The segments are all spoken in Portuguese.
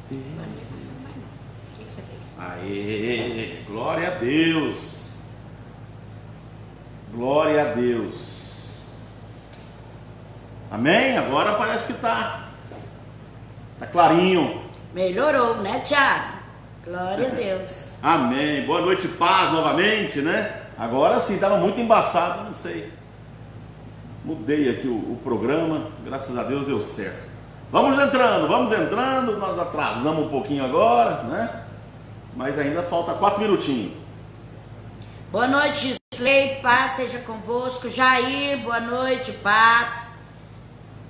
Deus. O que você fez? Aê, glória a Deus. Glória a Deus. Amém? Agora parece que tá clarinho. Melhorou, né, Thiago? Glória a Deus. Amém. Boa noite, paz novamente, né? Agora sim, estava muito embaçado, não sei. Mudei aqui o programa, graças a Deus deu certo. Vamos entrando, nós atrasamos um pouquinho agora, né? Mas ainda falta 4 minutinhos. Boa noite, Gisley, paz seja convosco. Jair, boa noite, paz.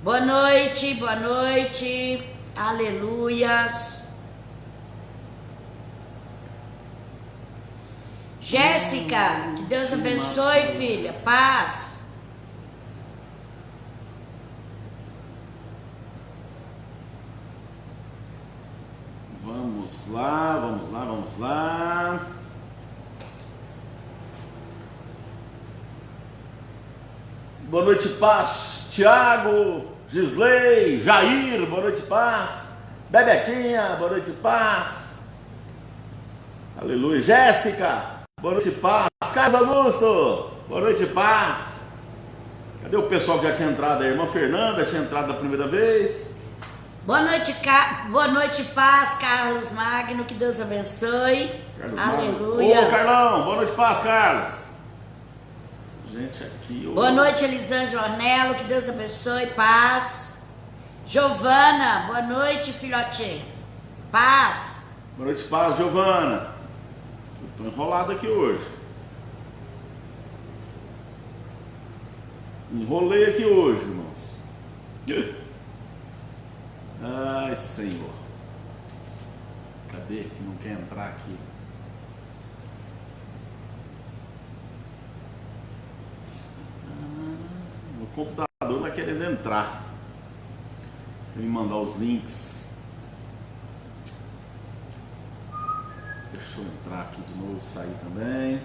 Boa noite, aleluias. Jéssica, que Deus abençoe, filha, paz. Vamos lá. Boa noite, paz. Tiago, Gisley, Jair, boa noite, paz. Bebetinha, boa noite, paz. Aleluia. Jéssica, boa noite, paz. Carlos Augusto, boa noite, paz. Cadê o pessoal que já tinha entrado? A irmã Fernanda tinha entrado da primeira vez. Boa noite, paz, Carlos Magno, que Deus abençoe. Carlos Aleluia. Magno. Ô, Carlão, boa noite, paz, Carlos. Gente aqui. Boa noite, Elisângela Ornello, que Deus abençoe, paz. Giovana, boa noite, filhotinho. Paz. Boa noite, paz, Giovana. Eu tô enrolado aqui hoje. Enrolei aqui hoje, irmãos. Ai, Senhor. Cadê que não quer entrar aqui? O computador tá querendo entrar. Vou me mandar os links. Deixa eu entrar aqui de novo, sair também.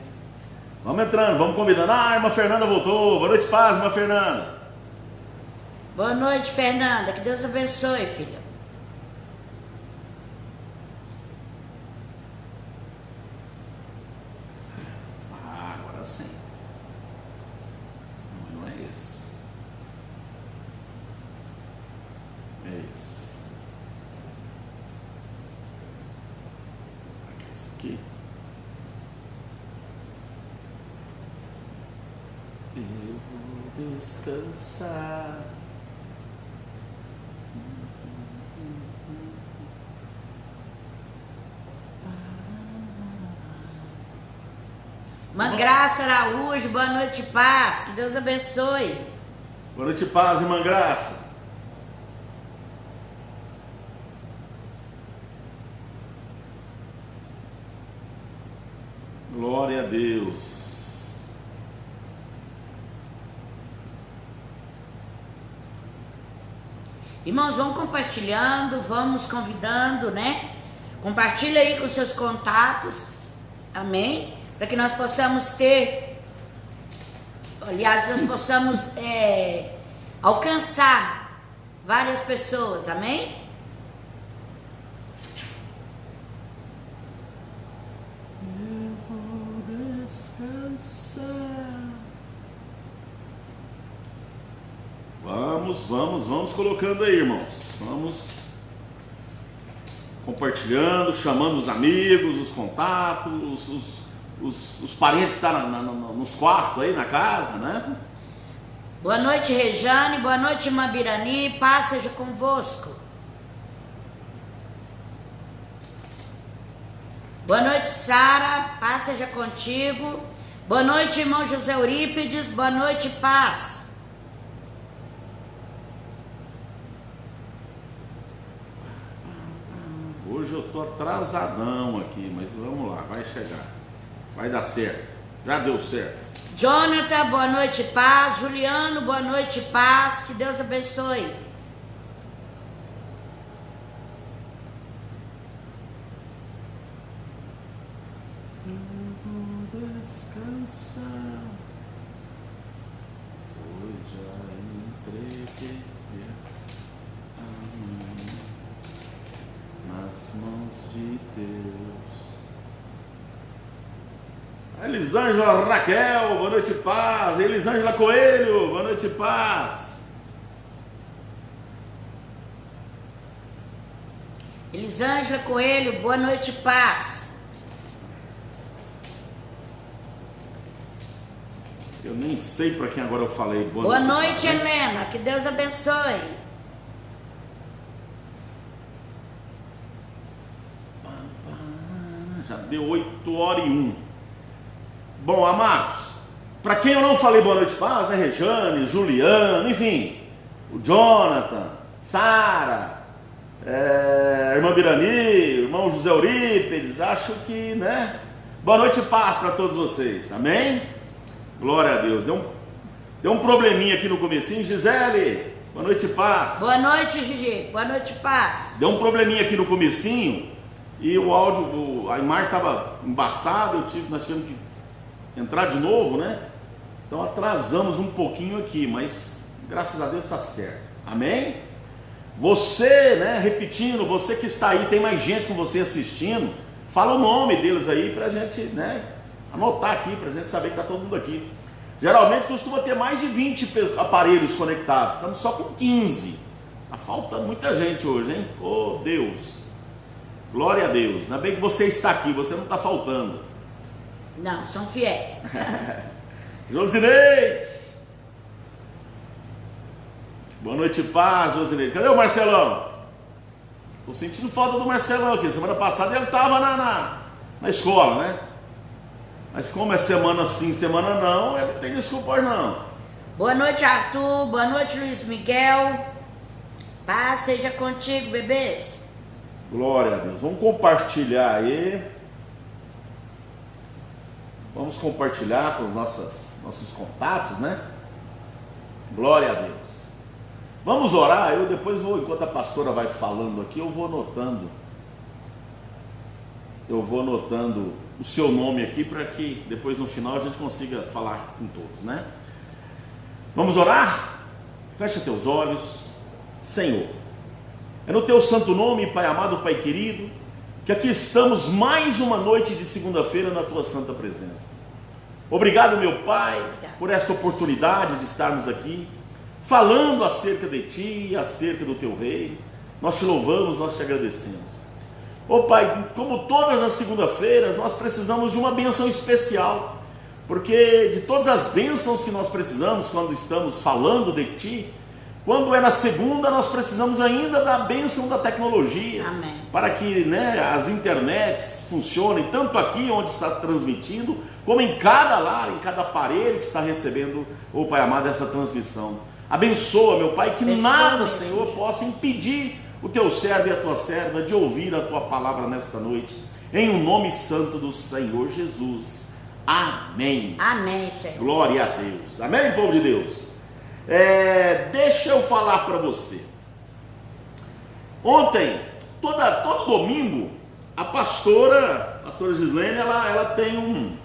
Vamos entrando, vamos combinando. Ah, a irmã Fernanda voltou. Boa noite, paz, irmã Fernanda. Boa noite, Fernanda, que Deus abençoe, filha. Ah, agora sim. Não é esse. É esse. Aqui é esse aqui. Eu vou descansar. Mangraça Araújo, boa noite, paz, que Deus abençoe. Boa noite, paz, irmã Graça. Glória a Deus. Irmãos, vamos compartilhando, vamos convidando, né? Compartilha aí com seus contatos, amém? Para que nós possamos ter, aliás, nós possamos alcançar várias pessoas, amém? Eu vou descansar. Vamos colocando aí, irmãos. Vamos compartilhando, chamando os amigos, os contatos, os parentes que estão nos quartos aí na casa, né? Boa noite, Rejane, boa noite, irmã Birani, paz seja convosco. Boa noite, Sara, paz seja contigo. Boa noite, irmão José Eurípides, boa noite, paz. Hoje eu tô atrasadão aqui, mas vamos lá, vai chegar. Vai dar certo. Já deu certo. Jonathan, boa noite, paz. Juliano, boa noite, paz. Que Deus abençoe. Eu vou descansar, pois já entreguei nas mãos de Deus. Elisângela Raquel, boa noite, paz. Elisângela Coelho, boa noite, paz. Elisângela Coelho, boa noite, paz. Eu nem sei para quem agora eu falei. Boa noite, Helena, que Deus abençoe. Já deu 8h01. Bom, amados, para quem eu não falei boa noite, paz, né? Rejane, Juliano, enfim, o Jonathan, Sara, irmã Birani, irmão José Eurípedes, acho que, né? Boa noite, paz para todos vocês, amém? Glória a Deus. Deu um probleminha aqui no comecinho. Gisele, boa noite, paz. Boa noite, Gigi, boa noite, paz. Deu um probleminha aqui no comecinho e o áudio, a imagem estava embaçada, nós tivemos que entrar de novo, né? Então atrasamos um pouquinho aqui, mas graças a Deus está certo, amém? Você, né, repetindo, você que está aí, tem mais gente com você assistindo, fala o nome deles aí para a gente, né, anotar aqui, para a gente saber que está todo mundo aqui. Geralmente costuma ter mais de 20 aparelhos conectados, estamos só com 15, está faltando muita gente hoje, hein? Oh Deus, glória a Deus, ainda bem que você está aqui, você não está faltando. Não, são fiéis. Josineide, boa noite, paz, Josineide. Cadê o Marcelão? Estou sentindo falta do Marcelão aqui. Semana passada ele estava na escola, né? Mas como é semana sim, semana não, ele não tem desculpa não. Boa noite, Arthur. Boa noite, Luiz Miguel. Paz seja contigo, bebês. Glória a Deus. Vamos compartilhar aí. Vamos compartilhar com os nossos contatos, né? Glória a Deus. Vamos orar. Eu depois vou, enquanto a pastora vai falando aqui, eu vou anotando o seu nome aqui, para que depois no final a gente consiga falar com todos, né? Vamos orar? Fecha teus olhos. Senhor, é no teu santo nome, Pai amado, Pai querido, que aqui estamos mais uma noite de segunda-feira na tua santa presença. Obrigado, meu Pai, por esta oportunidade de estarmos aqui falando acerca de ti, acerca do teu reino. Nós te louvamos, nós te agradecemos. Ô Pai, como todas as segunda-feiras, nós precisamos de uma bênção especial, porque de todas as bênçãos que nós precisamos quando estamos falando de ti, quando é na segunda, nós precisamos ainda da bênção da tecnologia. Amém. Para que, né, as internets funcionem, tanto aqui onde está transmitindo, como em cada lar, em cada aparelho que está recebendo, ô Pai amado, essa transmissão. Abençoa, meu Pai, que nada, Senhor, possa impedir o teu servo e a tua serva de ouvir a tua palavra nesta noite, em o nome santo do Senhor Jesus. Amém. Amém, Senhor. Glória a Deus. Amém, povo de Deus. Deixa eu falar para você. Ontem, todo domingo, a pastora Gislene, ela tem um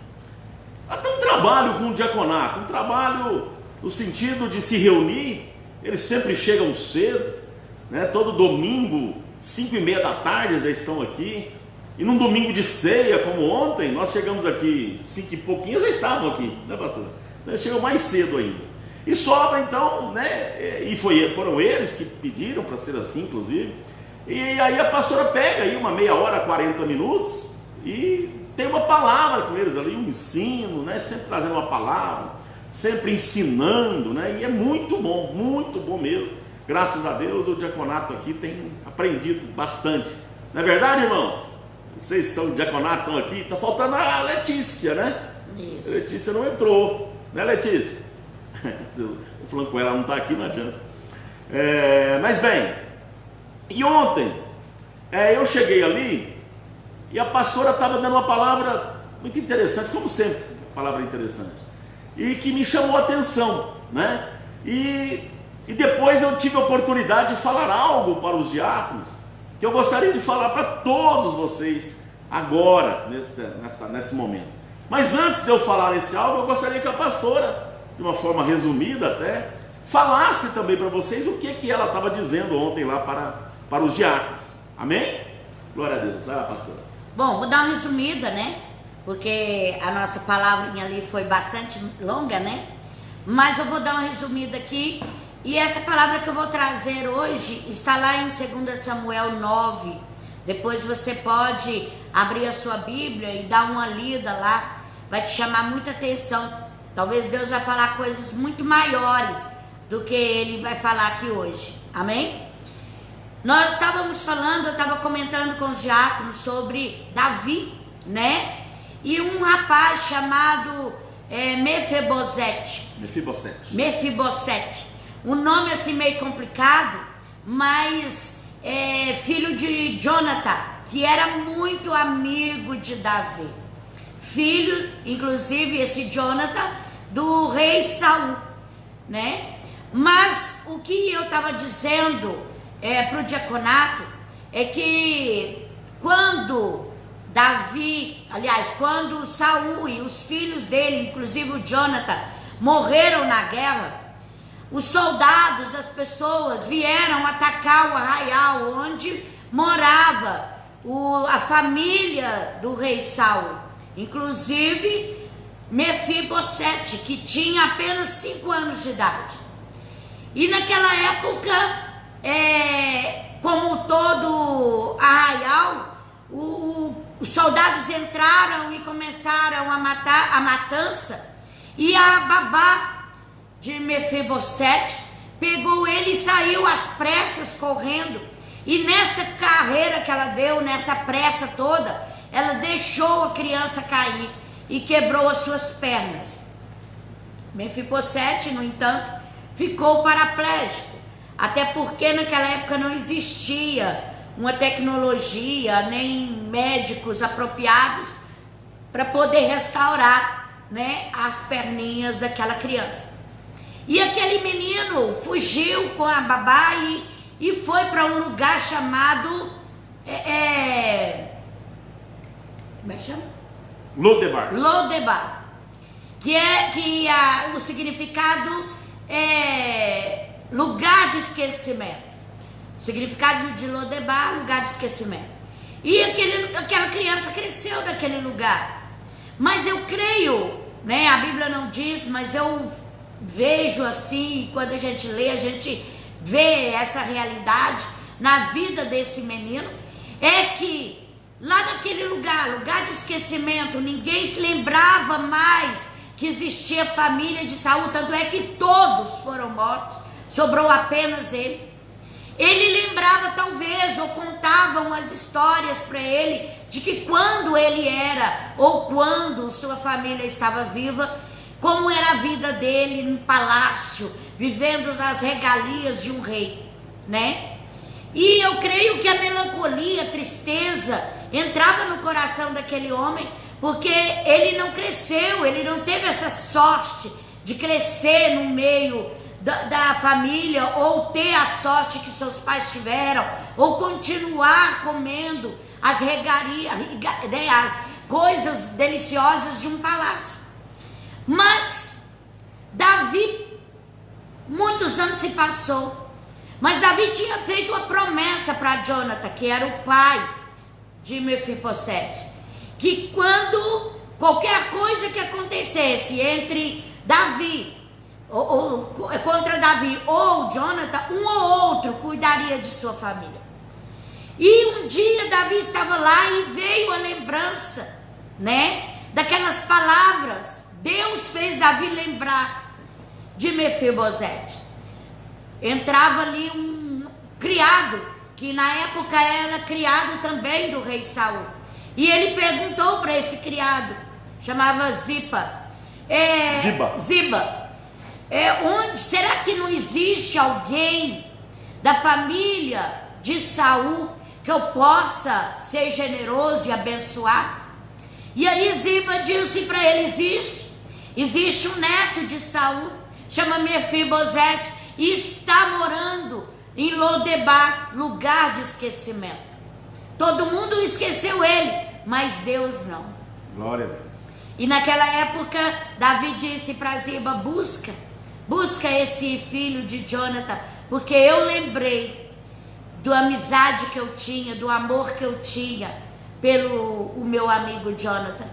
trabalho com o diaconato, um trabalho no sentido de se reunir. Eles sempre chegam cedo, né? Todo domingo, 5h30 da tarde já estão aqui. E num domingo de ceia, como ontem, nós chegamos aqui 5 e pouquinho, já estavam aqui, né, pastor? Eles chegam mais cedo ainda. E sobra então, né? E foram eles que pediram para ser assim, inclusive. E aí a pastora pega aí uma meia hora, 40 minutos e tem uma palavra com eles ali, um ensino, né? Sempre trazendo uma palavra, sempre ensinando, né? E é muito bom mesmo. Graças a Deus o diaconato aqui tem aprendido bastante. Não é verdade, irmãos? Vocês são diaconato, estão aqui. Está faltando a Letícia, né? Isso. A Letícia não entrou, né, Letícia? Estou falando com ela, não está aqui, não adianta. Mas bem, e ontem eu cheguei ali e a pastora estava dando uma palavra muito interessante, como sempre, palavra interessante, e que me chamou a atenção, né? E depois eu tive a oportunidade de falar algo para os diáconos, que eu gostaria de falar para todos vocês agora, nesse momento. Mas antes de eu falar esse algo, eu gostaria que a pastora, de uma forma resumida até, falasse também para vocês o que ela estava dizendo ontem lá para os diáconos. Amém? Glória a Deus. Vai lá, pastora. Bom, vou dar uma resumida, né? Porque a nossa palavrinha ali foi bastante longa, né? Mas eu vou dar uma resumida aqui. E essa palavra que eu vou trazer hoje está lá em 2 Samuel 9. Depois você pode abrir a sua Bíblia e dar uma lida lá. Vai te chamar muita atenção. Talvez Deus vai falar coisas muito maiores do que Ele vai falar aqui hoje. Amém? Nós estávamos falando, eu estava comentando com os diáconos sobre Davi, né? E um rapaz chamado Mefibosete. Um nome assim meio complicado, mas filho de Jonathan, que era muito amigo de Davi. Filho, inclusive, esse Jonathan, do rei Saul, né? Mas o que eu estava dizendo para o diaconato é que quando quando Saul e os filhos dele, inclusive o Jonathan, morreram na guerra, os soldados, as pessoas vieram atacar o arraial onde morava a família do rei Saul, inclusive Mefibosete, que tinha apenas 5 anos de idade. E naquela época, como todo arraial, os soldados entraram e começaram a matar a matança, e a babá de Mefibosete pegou ele e saiu às pressas correndo, e nessa carreira que ela deu, nessa pressa toda, ela deixou a criança cair e quebrou as suas pernas. Mefibosete, no entanto, ficou paraplégico, até porque naquela época não existia uma tecnologia, nem médicos apropriados para poder restaurar, né, as perninhas daquela criança. E aquele menino fugiu com a babá e foi para um lugar chamado como é que chama? Lodebar. O significado é lugar de esquecimento. O significado de Lodebar, lugar de esquecimento. E aquela criança cresceu naquele lugar. Mas eu creio, né? A Bíblia não diz, mas eu vejo assim, quando a gente lê, a gente vê essa realidade na vida desse menino, é que lá naquele lugar de esquecimento, ninguém se lembrava mais que existia família de Saul, tanto é que todos foram mortos, sobrou apenas ele. Ele lembrava talvez, ou contavam as histórias para ele, de que quando ele era, ou quando sua família estava viva, como era a vida dele no palácio, vivendo as regalias de um rei, né? E eu creio que a melancolia, a tristeza, entrava no coração daquele homem, porque ele não cresceu, ele não teve essa sorte de crescer no meio da família, ou ter a sorte que seus pais tiveram, ou continuar comendo as regalias, né, as coisas deliciosas de um palácio. Mas Davi, muitos anos se passou, mas Davi tinha feito uma promessa para Jonathan, que era o pai de Mefibosete, que quando qualquer coisa que acontecesse entre Davi contra Davi ou Jonathan, um ou outro cuidaria de sua família. E um dia Davi estava lá e veio a lembrança, né, daquelas palavras. Deus fez Davi lembrar de Mefibosete. Entrava ali um criado, que na época era criado também do rei Saul, e ele perguntou para esse criado, chamava Ziba, onde será que não existe alguém da família de Saul que eu possa ser generoso e abençoar? E aí Ziba disse para ele: existe um neto de Saul, chama Mefibosete, e está morando em Lodebar, lugar de esquecimento. Todo mundo esqueceu ele, mas Deus não. Glória a Deus. E naquela época Davi disse para Ziba: busca esse filho de Jonathan, porque eu lembrei da amizade que eu tinha, do amor que eu tinha pelo o meu amigo Jonathan.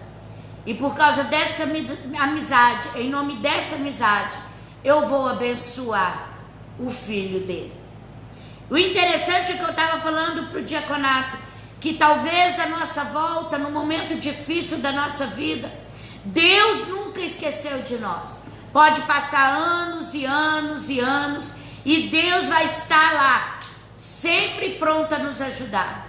E por causa dessa amizade, em nome dessa amizade, eu vou abençoar o filho dele. O interessante é que eu estava falando para o diaconato, que talvez a nossa volta, no momento difícil da nossa vida, Deus nunca esqueceu de nós. Pode passar anos e anos e anos, e Deus vai estar lá, sempre pronto a nos ajudar.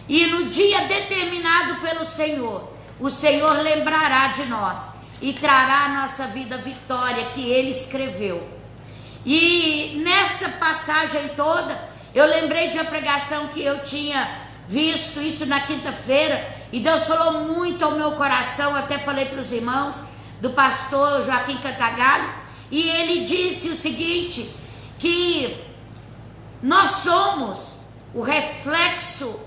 E no dia determinado pelo Senhor, o Senhor lembrará de nós e trará à nossa vida a vitória que Ele escreveu. E nessa passagem toda, eu lembrei de uma pregação que eu tinha visto, isso na quinta-feira, e Deus falou muito ao meu coração, até falei para os irmãos, do pastor Joaquim Cantagalho, e ele disse o seguinte, que nós somos o reflexo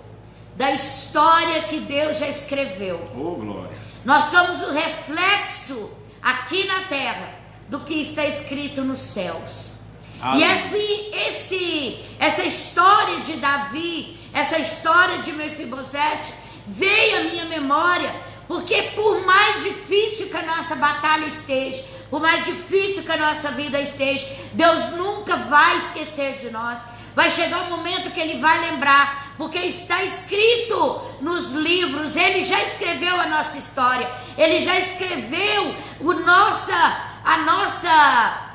da história que Deus já escreveu. Oh, glória. Nós somos o reflexo aqui na terra do que está escrito nos céus. E essa história de Davi, essa história de Mefibosete veio à minha memória, porque por mais difícil que a nossa batalha esteja, por mais difícil que a nossa vida esteja, Deus nunca vai esquecer de nós. Vai chegar o momento que Ele vai lembrar, porque está escrito nos livros, Ele já escreveu a nossa história, Ele já escreveu a nossa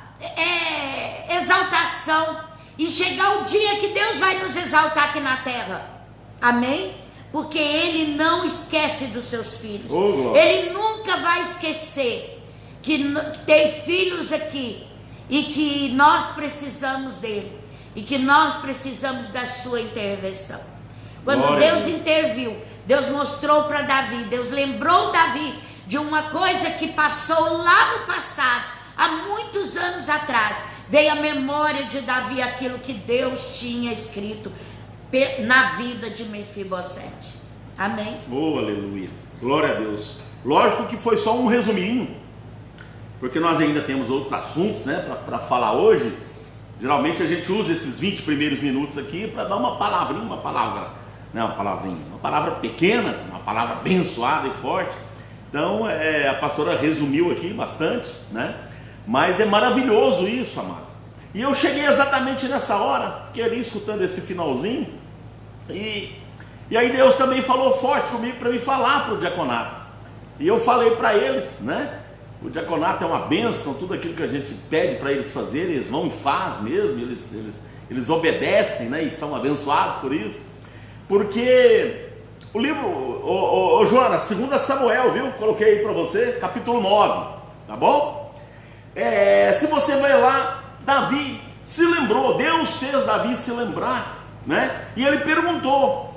exaltação, e chegar o dia que Deus vai nos exaltar aqui na terra, amém? Porque Ele não esquece dos seus filhos, Ele nunca vai esquecer que tem filhos aqui, e que nós precisamos dEle, e que nós precisamos da sua intervenção. Quando Deus interviu, Deus mostrou para Davi, Deus lembrou Davi de uma coisa que passou lá no passado, há muitos anos atrás. Veio à memória de Davi aquilo que Deus tinha escrito na vida de Mefibosete. Amém? Oh, aleluia. Glória a Deus. Lógico que foi só um resuminho, porque nós ainda temos outros assuntos, né, para falar hoje. Geralmente a gente usa esses 20 primeiros minutos aqui para dar uma palavrinha, uma palavra pequena, uma palavra abençoada e forte. Então a pastora resumiu aqui bastante, né? Mas é maravilhoso isso, amados. E eu cheguei exatamente nessa hora, fiquei ali escutando esse finalzinho, e aí Deus também falou forte comigo para me falar para o diaconato. E eu falei para eles, né? O diaconato é uma bênção, tudo aquilo que a gente pede para eles fazerem, eles vão e fazem mesmo, eles obedecem, né? E são abençoados por isso. Porque o livro, Jonas, 2 Samuel, viu? Coloquei aí para você, capítulo 9, tá bom? Se você vai lá, Davi se lembrou, Deus fez Davi se lembrar, né? E ele perguntou,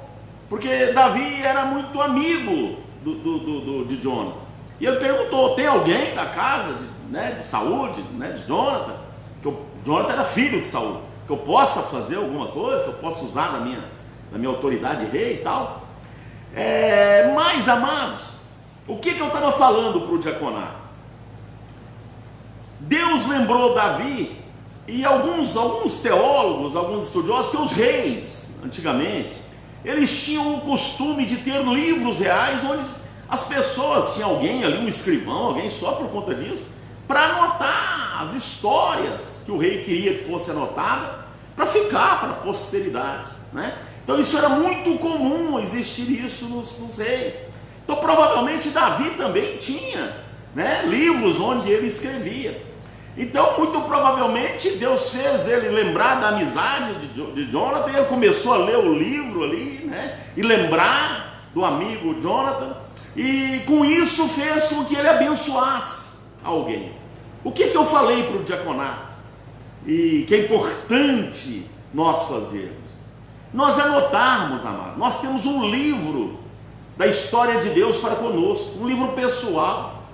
porque Davi era muito amigo de Jonathan. E ele perguntou, tem alguém da casa de Saúl, de Jonathan, que Jonathan era filho de Saúl, que eu possa fazer alguma coisa, que eu possa usar da minha autoridade de rei e tal. Mas, amados, o que eu estava falando para o diaconato? Deus lembrou Davi, e alguns teólogos, alguns estudiosos, que os reis, antigamente, eles tinham o costume de ter livros reais, onde as pessoas, tinha alguém ali, um escrivão, alguém só por conta disso, para anotar as histórias que o rei queria que fosse anotada, para ficar para a posteridade, né? Então isso era muito comum, existir isso nos reis. Então provavelmente Davi também tinha, né, livros onde ele escrevia. Então muito provavelmente Deus fez ele lembrar da amizade de Jonathan, e ele começou a ler o livro ali, né, e lembrar do amigo Jonathan, e com isso fez com que ele abençoasse alguém. O que eu falei para o diaconato? E que é importante nós fazermos? Nós anotarmos, amado. Nós temos um livro da história de Deus para conosco, um livro pessoal,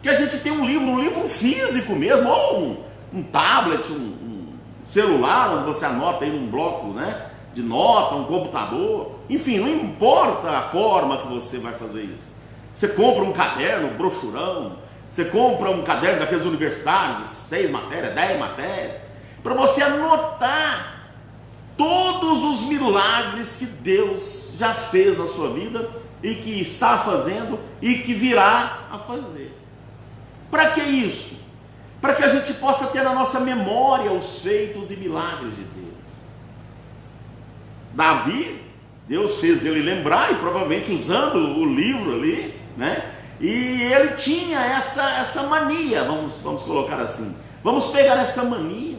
que a gente tem um livro físico mesmo, ou um tablet, um celular, onde você anota aí num bloco, né, de nota, um computador, enfim, não importa a forma que você vai fazer isso. Você compra um caderno, brochurão, você compra um caderno daqueles universitários, 6 matérias, 10 matérias, para você anotar todos os milagres que Deus já fez na sua vida e que está fazendo e que virá a fazer. Para que isso? Para que a gente possa ter na nossa memória os feitos e milagres de Deus. Davi, Deus fez ele lembrar, e provavelmente usando o livro ali, né? E ele tinha essa mania, vamos colocar assim. Vamos pegar essa mania,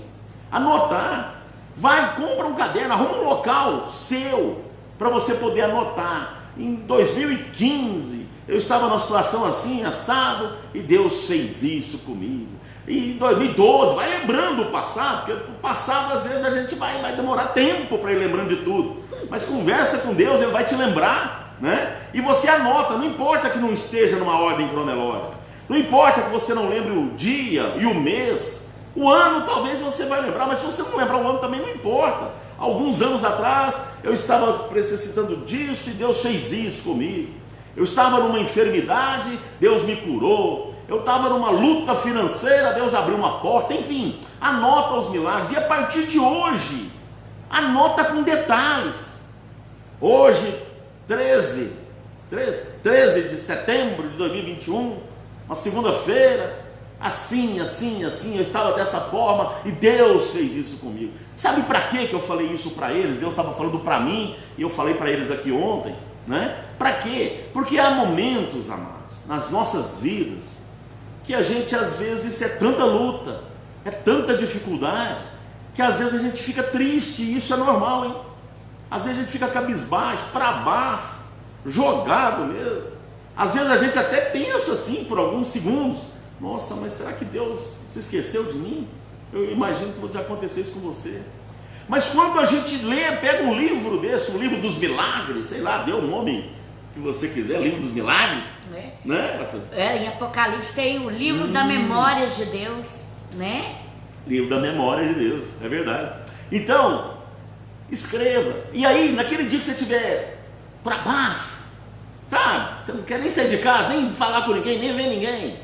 anotar. Vai, compra um caderno, arruma um local seu, para você poder anotar. Em 2015, eu estava numa situação assim, assado, e Deus fez isso comigo. E em 2012, vai lembrando o passado, porque o passado às vezes a gente vai demorar tempo para ir lembrando de tudo. Mas conversa com Deus, Ele vai te lembrar, né? E você anota, não importa que não esteja numa ordem cronológica, não importa que você não lembre o dia e o mês, o ano talvez você vai lembrar, mas se você não lembrar o ano também não importa. Alguns anos atrás eu estava necessitando disso e Deus fez isso comigo. Eu estava numa enfermidade, Deus me curou. Eu estava numa luta financeira, Deus abriu uma porta. Enfim, anota os milagres. E a partir de hoje, anota com detalhes. Hoje, 13 de setembro de 2021, uma segunda-feira, assim, eu estava dessa forma e Deus fez isso comigo. Sabe para que eu falei isso para eles? Deus estava falando para mim e eu falei para eles aqui ontem, né? Para quê? Porque há momentos, amados, nas nossas vidas, que a gente às vezes é tanta luta, é tanta dificuldade, que às vezes a gente fica triste, e isso é normal, hein? Às vezes a gente fica cabisbaixo, para baixo, jogado mesmo. Às vezes a gente até pensa assim por alguns segundos: nossa, mas será que Deus se esqueceu de mim? Eu imagino que já aconteceu isso com você. Mas quando a gente lê, pega um livro desse, um livro dos milagres, sei lá, dê o nome que você quiser, livro dos milagres, né? Em Apocalipse tem o livro da memória de Deus, né? Livro da memória de Deus, é verdade. Então, escreva. E aí, naquele dia que você estiver para baixo, sabe? Você não quer nem sair de casa, nem falar com ninguém, nem ver ninguém.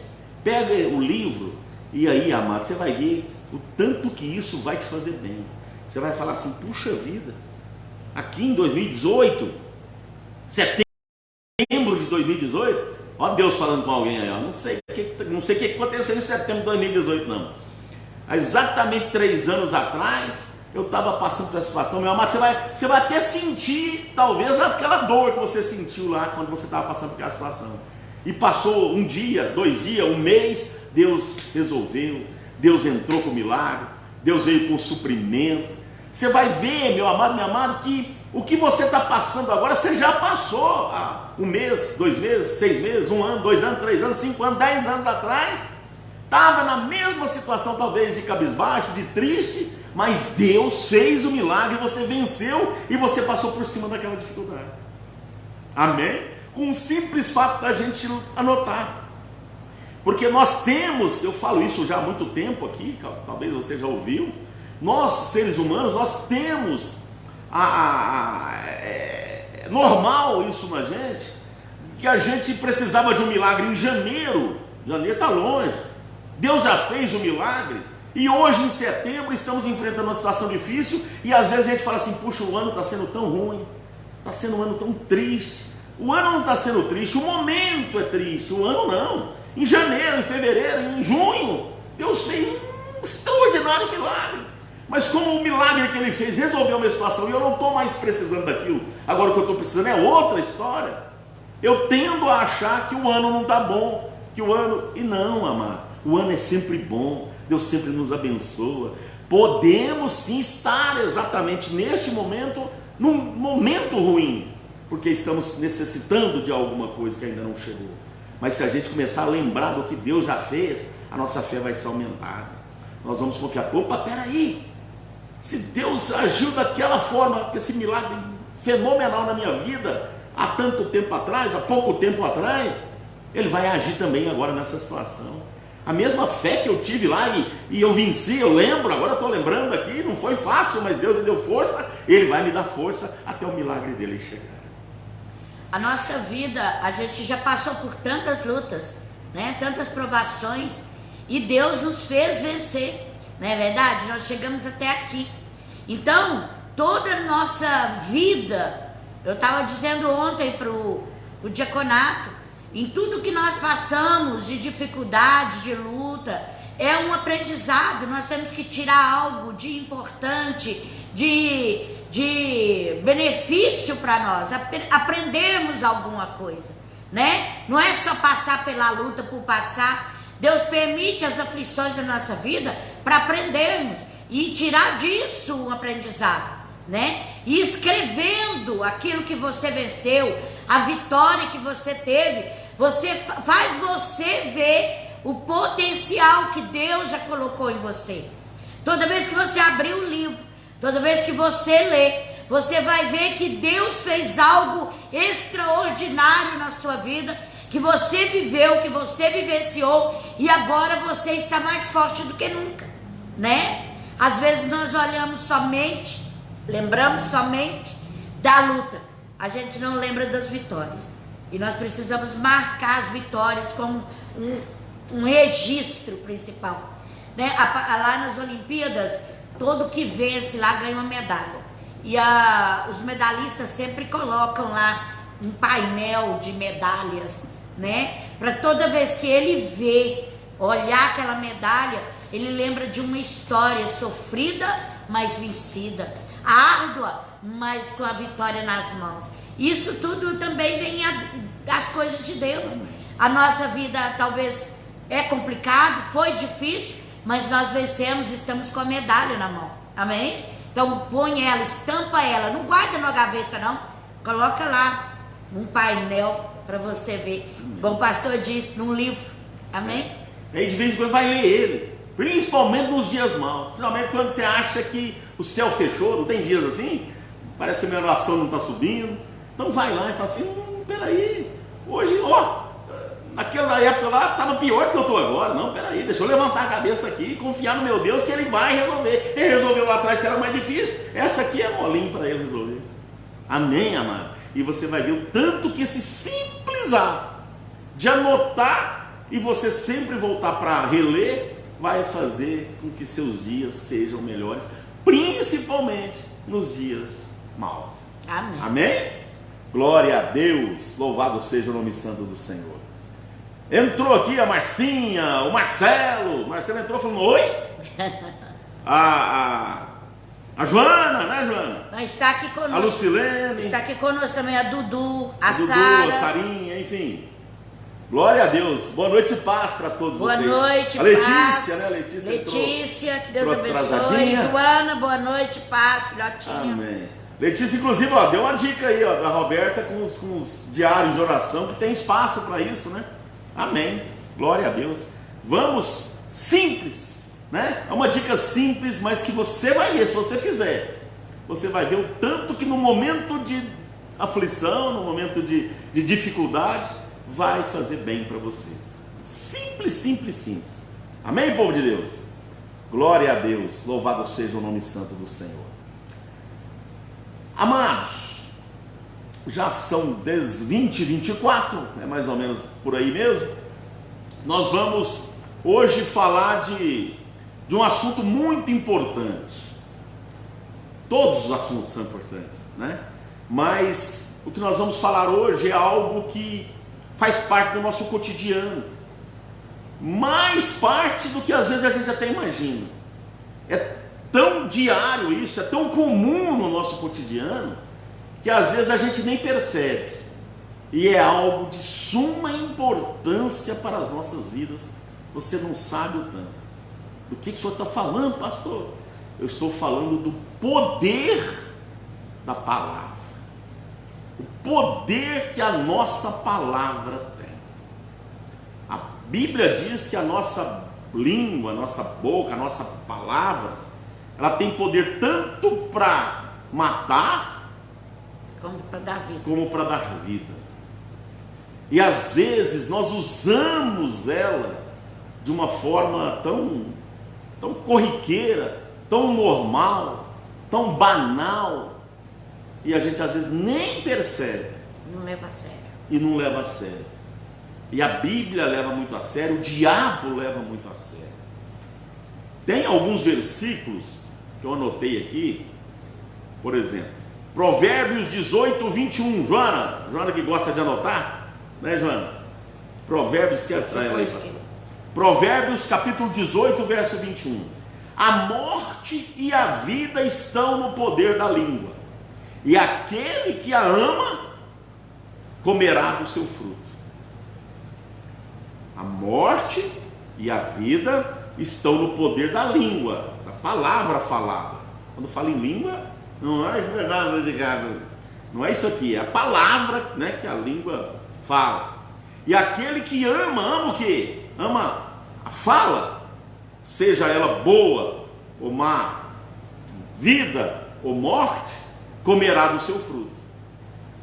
Pega o livro e aí, amado, você vai ver o tanto que isso vai te fazer bem. Você vai falar assim: puxa vida, aqui em 2018, setembro de 2018, ó Deus falando com alguém aí, ó, não sei o que aconteceu em setembro de 2018 não. Há exatamente 3 anos atrás, eu estava passando por essa situação, meu amado, você vai até sentir talvez aquela dor que você sentiu lá quando você estava passando por aquela situação. E passou um dia, 2 dias, um mês, Deus resolveu, Deus entrou com o milagre, Deus veio com o suprimento. Você vai ver, meu amado, minha amada, que o que você está passando agora, você já passou há 1 mês, 2 meses, 6 meses, 1 ano, 2 anos, 3 anos, 5 anos, 10 anos atrás. Estava na mesma situação, talvez de cabisbaixo, de triste, mas Deus fez o milagre, você venceu e você passou por cima daquela dificuldade. Amém? Com um simples fato da gente anotar. Porque nós temos, eu falo isso já há muito tempo aqui, talvez você já ouviu, nós, seres humanos, nós temos é normal isso na gente, que a gente precisava de um milagre em janeiro está longe, Deus já fez o milagre, e hoje em setembro estamos enfrentando uma situação difícil, e às vezes a gente fala assim: puxa, o ano está sendo tão ruim, está sendo um ano tão triste. O ano não está sendo triste, o momento é triste, o ano não. Em janeiro, em fevereiro, em junho, Deus fez um extraordinário milagre. Mas como o milagre que Ele fez resolveu a minha situação e eu não estou mais precisando daquilo, agora o que eu estou precisando é outra história, eu tendo a achar que o ano não está bom, que o ano... E não, amado, o ano é sempre bom, Deus sempre nos abençoa. Podemos sim estar exatamente neste momento, num momento ruim, porque estamos necessitando de alguma coisa que ainda não chegou. Mas se a gente começar a lembrar do que Deus já fez, a nossa fé vai ser aumentada. Nós vamos confiar: opa, peraí, se Deus agiu daquela forma, esse milagre fenomenal na minha vida, há tanto tempo atrás, há pouco tempo atrás, Ele vai agir também agora nessa situação. A mesma fé que eu tive lá e eu venci, eu lembro, agora eu estou lembrando aqui, não foi fácil, mas Deus me deu força, Ele vai me dar força até o milagre dele chegar. A nossa vida, a gente já passou por tantas lutas, né? Tantas provações, e Deus nos fez vencer, não é verdade? Nós chegamos até aqui. Então, toda a nossa vida, eu estava dizendo ontem para o diaconato, em tudo que nós passamos de dificuldade, de luta, é um aprendizado. Nós temos que tirar algo de importante, de benefício para nós, aprendermos alguma coisa, né? Não é só passar pela luta por passar. Deus permite as aflições da nossa vida para aprendermos e tirar disso um aprendizado, né? E escrevendo aquilo que você venceu, a vitória que você teve, faz você ver o potencial que Deus já colocou em você. Toda vez que você abrir o livro, toda vez que você lê, você vai ver que Deus fez algo extraordinário na sua vida, que você viveu, que você vivenciou, e agora você está mais forte do que nunca, né? Às vezes nós lembramos somente da luta, a gente não lembra das vitórias, e nós precisamos marcar as vitórias como um registro principal, né? Lá nas Olimpíadas, todo que vence lá ganha uma medalha, e os medalhistas sempre colocam lá um painel de medalhas, né? Para toda vez que ele olhar aquela medalha, ele lembra de uma história sofrida, mas vencida, árdua, mas com a vitória nas mãos. Isso tudo também vem das coisas de Deus. A nossa vida talvez é complicado, foi difícil, mas nós vencemos, estamos com a medalha na mão, amém? Então põe ela, estampa ela, não guarda na gaveta não, coloca lá um painel para você ver, como o pastor disse, num livro, amém? E aí de vez em quando vai ler ele, principalmente nos dias maus, principalmente quando você acha que o céu fechou, não tem dias assim? Parece que a minha oração não está subindo, então vai lá e fala assim, peraí, hoje, naquela época lá estava pior do que eu estou agora, não, peraí, deixa eu levantar a cabeça aqui e confiar no meu Deus que Ele vai resolver. Ele resolveu lá atrás que era mais difícil, essa aqui é molinho para Ele resolver, amém, amado? E você vai ver o tanto que esse simples ato de anotar e você sempre voltar para reler vai fazer com que seus dias sejam melhores, principalmente nos dias maus. Amém. Amém? Glória a Deus, louvado seja o nome santo do Senhor. Entrou aqui a Marcinha, o Marcelo entrou falando oi. A Joana, né, Joana? Não, está aqui conosco. A Lucilene. Está aqui conosco também a Dudu, a Dudu, Sara. a Sarinha, enfim. Glória a Deus. Boa noite e paz para todos vocês. Boa noite, a Letícia, paz. né? Letícia, que Deus abençoe. Atrasadinha. Joana, boa noite, paz, filhotinha. Amém. Letícia, inclusive, deu uma dica aí, da Roberta com os diários de oração, que tem espaço para isso, né? Amém. Glória a Deus. Vamos simples, né? É uma dica simples, mas que você vai ver, se você fizer, você vai ver o tanto que no momento de aflição, no momento de dificuldade, vai fazer bem para você. Simples, simples, simples. Amém, povo de Deus? Glória a Deus. Louvado seja o nome santo do Senhor. Amados, já são 20h24, é mais ou menos por aí mesmo. Nós vamos hoje falar de um assunto muito importante. Todos os assuntos são importantes, né? Mas o que nós vamos falar hoje é algo que faz parte do nosso cotidiano, mais parte do que às vezes a gente até imagina. É tão diário isso, é tão comum no nosso cotidiano, que às vezes a gente nem percebe, e é algo de suma importância para as nossas vidas. Você não sabe o tanto. Do que o senhor está falando, pastor? Eu estou falando do poder da palavra, o poder que a nossa palavra tem. A Bíblia diz que a nossa língua, a nossa boca, a nossa palavra, ela tem poder tanto para matar como para dar vida. Como para dar vida. E às vezes nós usamos ela de uma forma tão corriqueira, tão normal, tão banal, e a gente às vezes nem percebe. Não leva a sério. E não leva a sério. E a Bíblia leva muito a sério, o diabo leva muito a sério. Tem alguns versículos que eu anotei aqui, por exemplo. Provérbios 18, 21. Joana que gosta de anotar, né, Joana? Provérbios, que atrai aí, pastor. Provérbios capítulo 18, verso 21. A morte e a vida estão no poder da língua, e aquele que a ama comerá do seu fruto. A morte e a vida estão no poder da língua, da palavra falada. Quando fala em língua, não é isso aqui, é a palavra, né, que a língua fala. E aquele que ama o quê? Ama a fala, seja ela boa ou má, vida ou morte, comerá do seu fruto.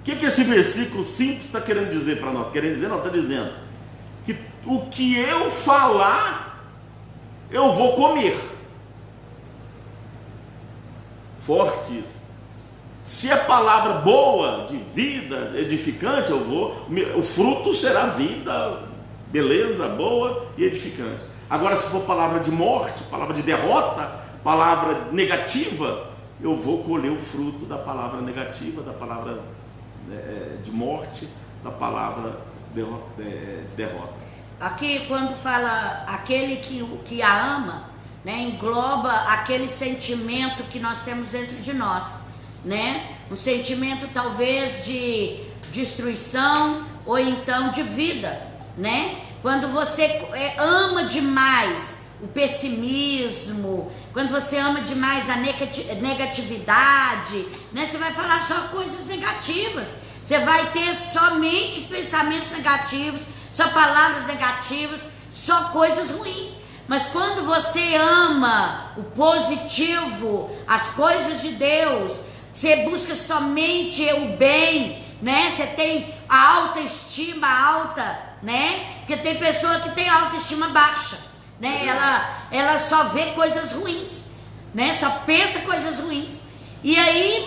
O que esse versículo simples está querendo dizer para nós? Querendo dizer, não, está dizendo que o que eu falar, eu vou comer. Forte isso. Se é palavra boa, de vida, edificante, o fruto será vida, beleza, boa e edificante. Agora, se for palavra de morte, palavra de derrota, palavra negativa, eu vou colher o fruto da palavra negativa, da palavra de morte, da palavra de derrota. Aqui, quando fala aquele que a ama, né, engloba aquele sentimento que nós temos dentro de nós, né? Um sentimento talvez de destruição ou então de vida, né? Quando você ama demais o pessimismo, quando você ama demais a negatividade, né? Você vai falar só coisas negativas, você vai ter somente pensamentos negativos, só palavras negativas, só coisas ruins. Mas quando você ama o positivo, as coisas de Deus, você busca somente o bem, né? Você tem a autoestima alta, né? Porque tem pessoa que tem autoestima baixa, né? Ela só vê coisas ruins, né? Só pensa coisas ruins. E aí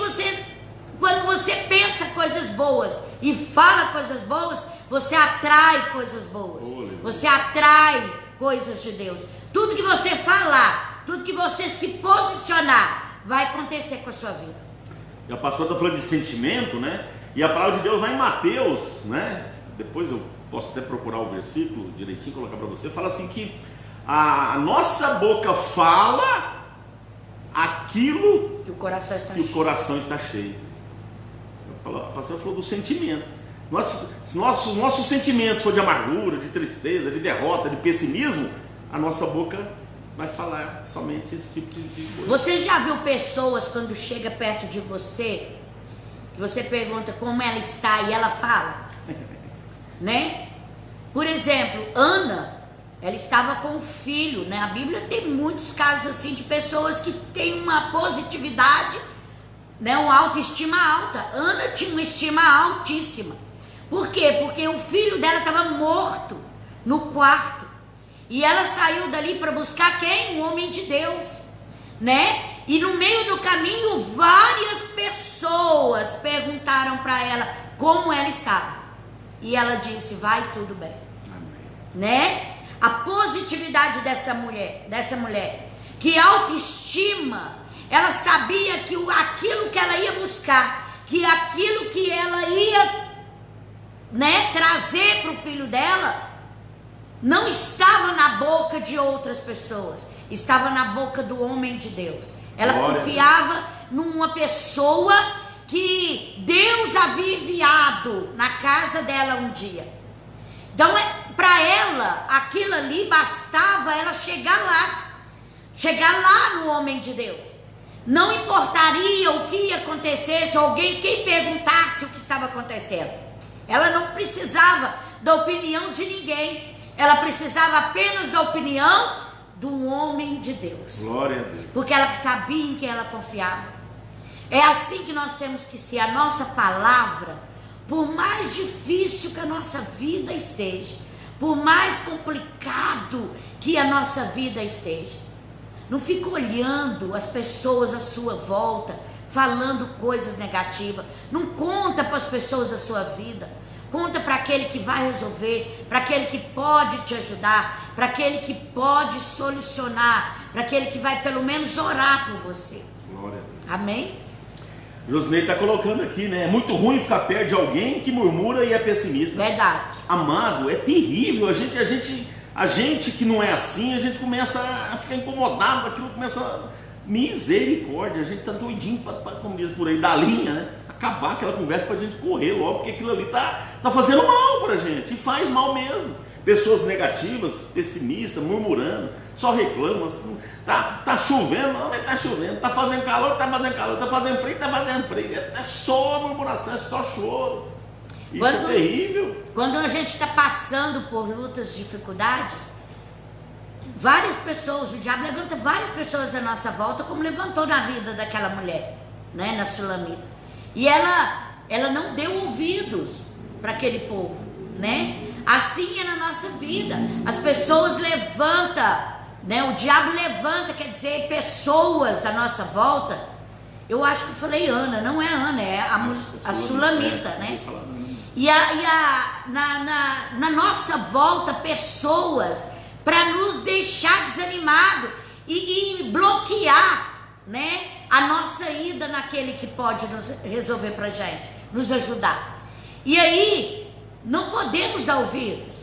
quando você pensa coisas boas e fala coisas boas, você atrai coisas boas. Você atrai coisas de Deus. Tudo que você falar, tudo que você se posicionar, vai acontecer com a sua vida. E a pastora está falando de sentimento, né? E a palavra de Deus vai em Mateus, né? Depois eu posso até procurar o versículo direitinho, colocar para você. Fala assim que a nossa boca fala aquilo que o coração está cheio. A pastora falou do sentimento. Se nosso sentimento for de amargura, de tristeza, de derrota, de pessimismo, a nossa boca vai falar somente esse tipo de coisa. Você já viu pessoas quando chega perto de você, que você pergunta como ela está e ela fala? Né? Por exemplo, Ana, ela estava com um filho, né? A Bíblia tem muitos casos assim de pessoas que têm uma positividade, né? Uma autoestima alta. Ana tinha uma estima altíssima. Por quê? Porque o filho dela estava morto no quarto. E ela saiu dali para buscar quem? Um homem de Deus, né? E no meio do caminho, várias pessoas perguntaram para ela como ela estava. E ela disse, vai tudo bem. Amém. Né? A positividade dessa mulher, que autoestima, ela sabia que aquilo que ela ia buscar, que aquilo que ela ia, né, trazer para o filho dela, não estava na boca de outras pessoas, estava na boca do homem de Deus. Ela confiava numa pessoa que Deus havia enviado na casa dela um dia. Então, para ela, aquilo ali bastava ela chegar lá no homem de Deus. Não importaria o que ia acontecer, se quem perguntasse o que estava acontecendo. Ela não precisava da opinião de ninguém. Ela precisava apenas da opinião do homem de Deus. Glória a Deus. Porque ela sabia em quem ela confiava. É assim que nós temos que ser. A nossa palavra, por mais difícil que a nossa vida esteja, por mais complicado que a nossa vida esteja, não fica olhando as pessoas à sua volta, falando coisas negativas. Não conta para as pessoas a sua vida. Conta para aquele que vai resolver, para aquele que pode te ajudar, para aquele que pode solucionar, para aquele que vai pelo menos orar por você. Glória a Deus. Amém? Josnei está colocando aqui, né? É muito ruim ficar perto de alguém que murmura e é pessimista. Verdade. Amado, é terrível. A gente que não é assim, a gente começa a ficar incomodado, aquilo começa... Misericórdia, a gente está doidinho para, como diz por aí, dar linha, né? Acabar aquela conversa para a gente correr logo, porque aquilo ali tá fazendo mal para a gente, e faz mal mesmo. Pessoas negativas, pessimistas, murmurando, só reclamam, tá chovendo, não, mas tá chovendo, tá fazendo calor, tá fazendo frio, tá fazendo frio, é só murmuração, é só choro. Isso é terrível. Quando a gente está passando por lutas, dificuldades, várias pessoas, o diabo levanta várias pessoas à nossa volta, como levantou na vida daquela mulher, né, na Sulamita. E ela não deu ouvidos para aquele povo, né? Assim é na nossa vida. As pessoas levantam, né? O diabo levanta, quer dizer, pessoas à nossa volta. Eu acho que eu falei Ana, não é Ana, é a Sulamita, né? E na nossa volta, pessoas para nos deixar desanimados e bloquear, né, a nossa ida naquele que pode nos resolver para a gente, nos ajudar. E aí, não podemos dar ouvidos,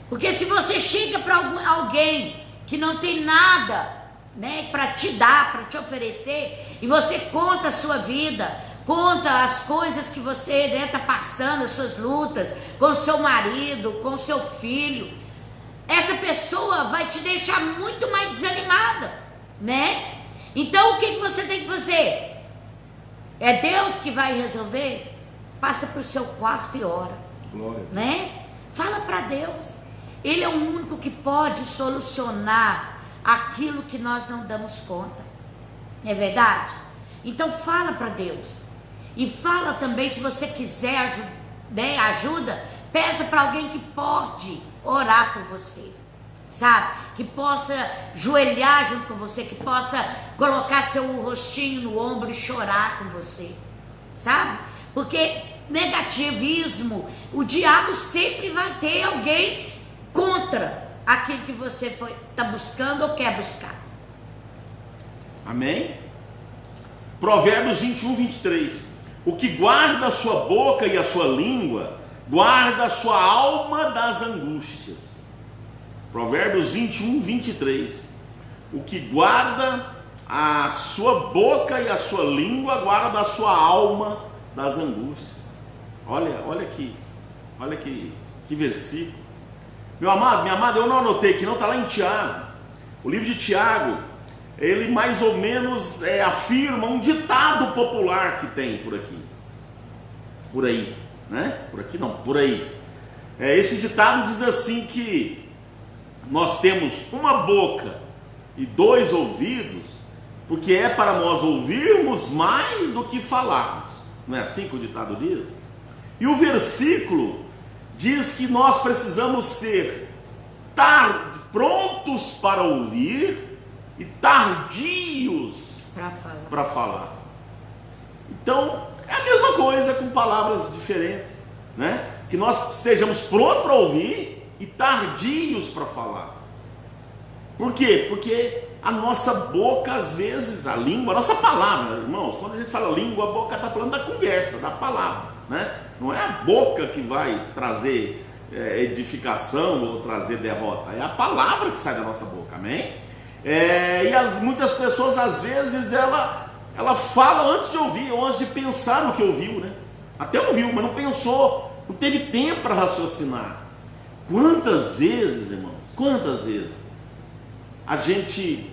porque se você chega para alguém que não tem nada, né, para te dar, para te oferecer, e você conta a sua vida, conta as coisas que você, né, tá passando, as suas lutas, com o seu marido, com o seu filho, essa pessoa vai te deixar muito mais desanimada, né? Então o que você tem que fazer? É Deus que vai resolver? Passa para o seu quarto e ora. Glória. Né? Fala para Deus. Ele é o único que pode solucionar aquilo que nós não damos conta. É verdade? Então fala para Deus. E fala também, se você quiser ajuda, peça para alguém que pode orar por você, sabe? Que possa joelhar junto com você, que possa colocar seu rostinho no ombro e chorar com você, sabe? Porque negativismo, o diabo sempre vai ter alguém contra aquilo que você está buscando ou quer buscar. Amém? Provérbios 21, 23. O que guarda a sua boca e a sua língua, guarda a sua alma das angústias. Provérbios 21, 23. O que guarda a sua boca e a sua língua, guarda a sua alma das angústias. Olha que versículo. Meu amado, minha amada, eu não anotei aqui, não, está lá em Tiago. O livro de Tiago, ele mais ou menos afirma um ditado popular que tem por aqui. Por aí, né? Por aqui não, por aí. Esse ditado diz assim que nós temos uma boca e 2 ouvidos, porque é para nós ouvirmos mais do que falarmos. Não é assim que o ditado diz? E o versículo diz que nós precisamos ser prontos para ouvir e tardios para falar. Então, é a mesma coisa com palavras diferentes, né? Que nós estejamos prontos para ouvir e tardios para falar. Por quê? Porque a nossa boca, às vezes, a língua, a nossa palavra, irmãos, quando a gente fala língua, a boca está falando da conversa, da palavra, né? Não é a boca que vai trazer edificação ou trazer derrota, é a palavra que sai da nossa boca, amém? Muitas pessoas, às vezes, ela fala antes de ouvir, ou antes de pensar no que ouviu, né? Até ouviu, mas não pensou, não teve tempo para raciocinar. Quantas vezes, irmãos, a gente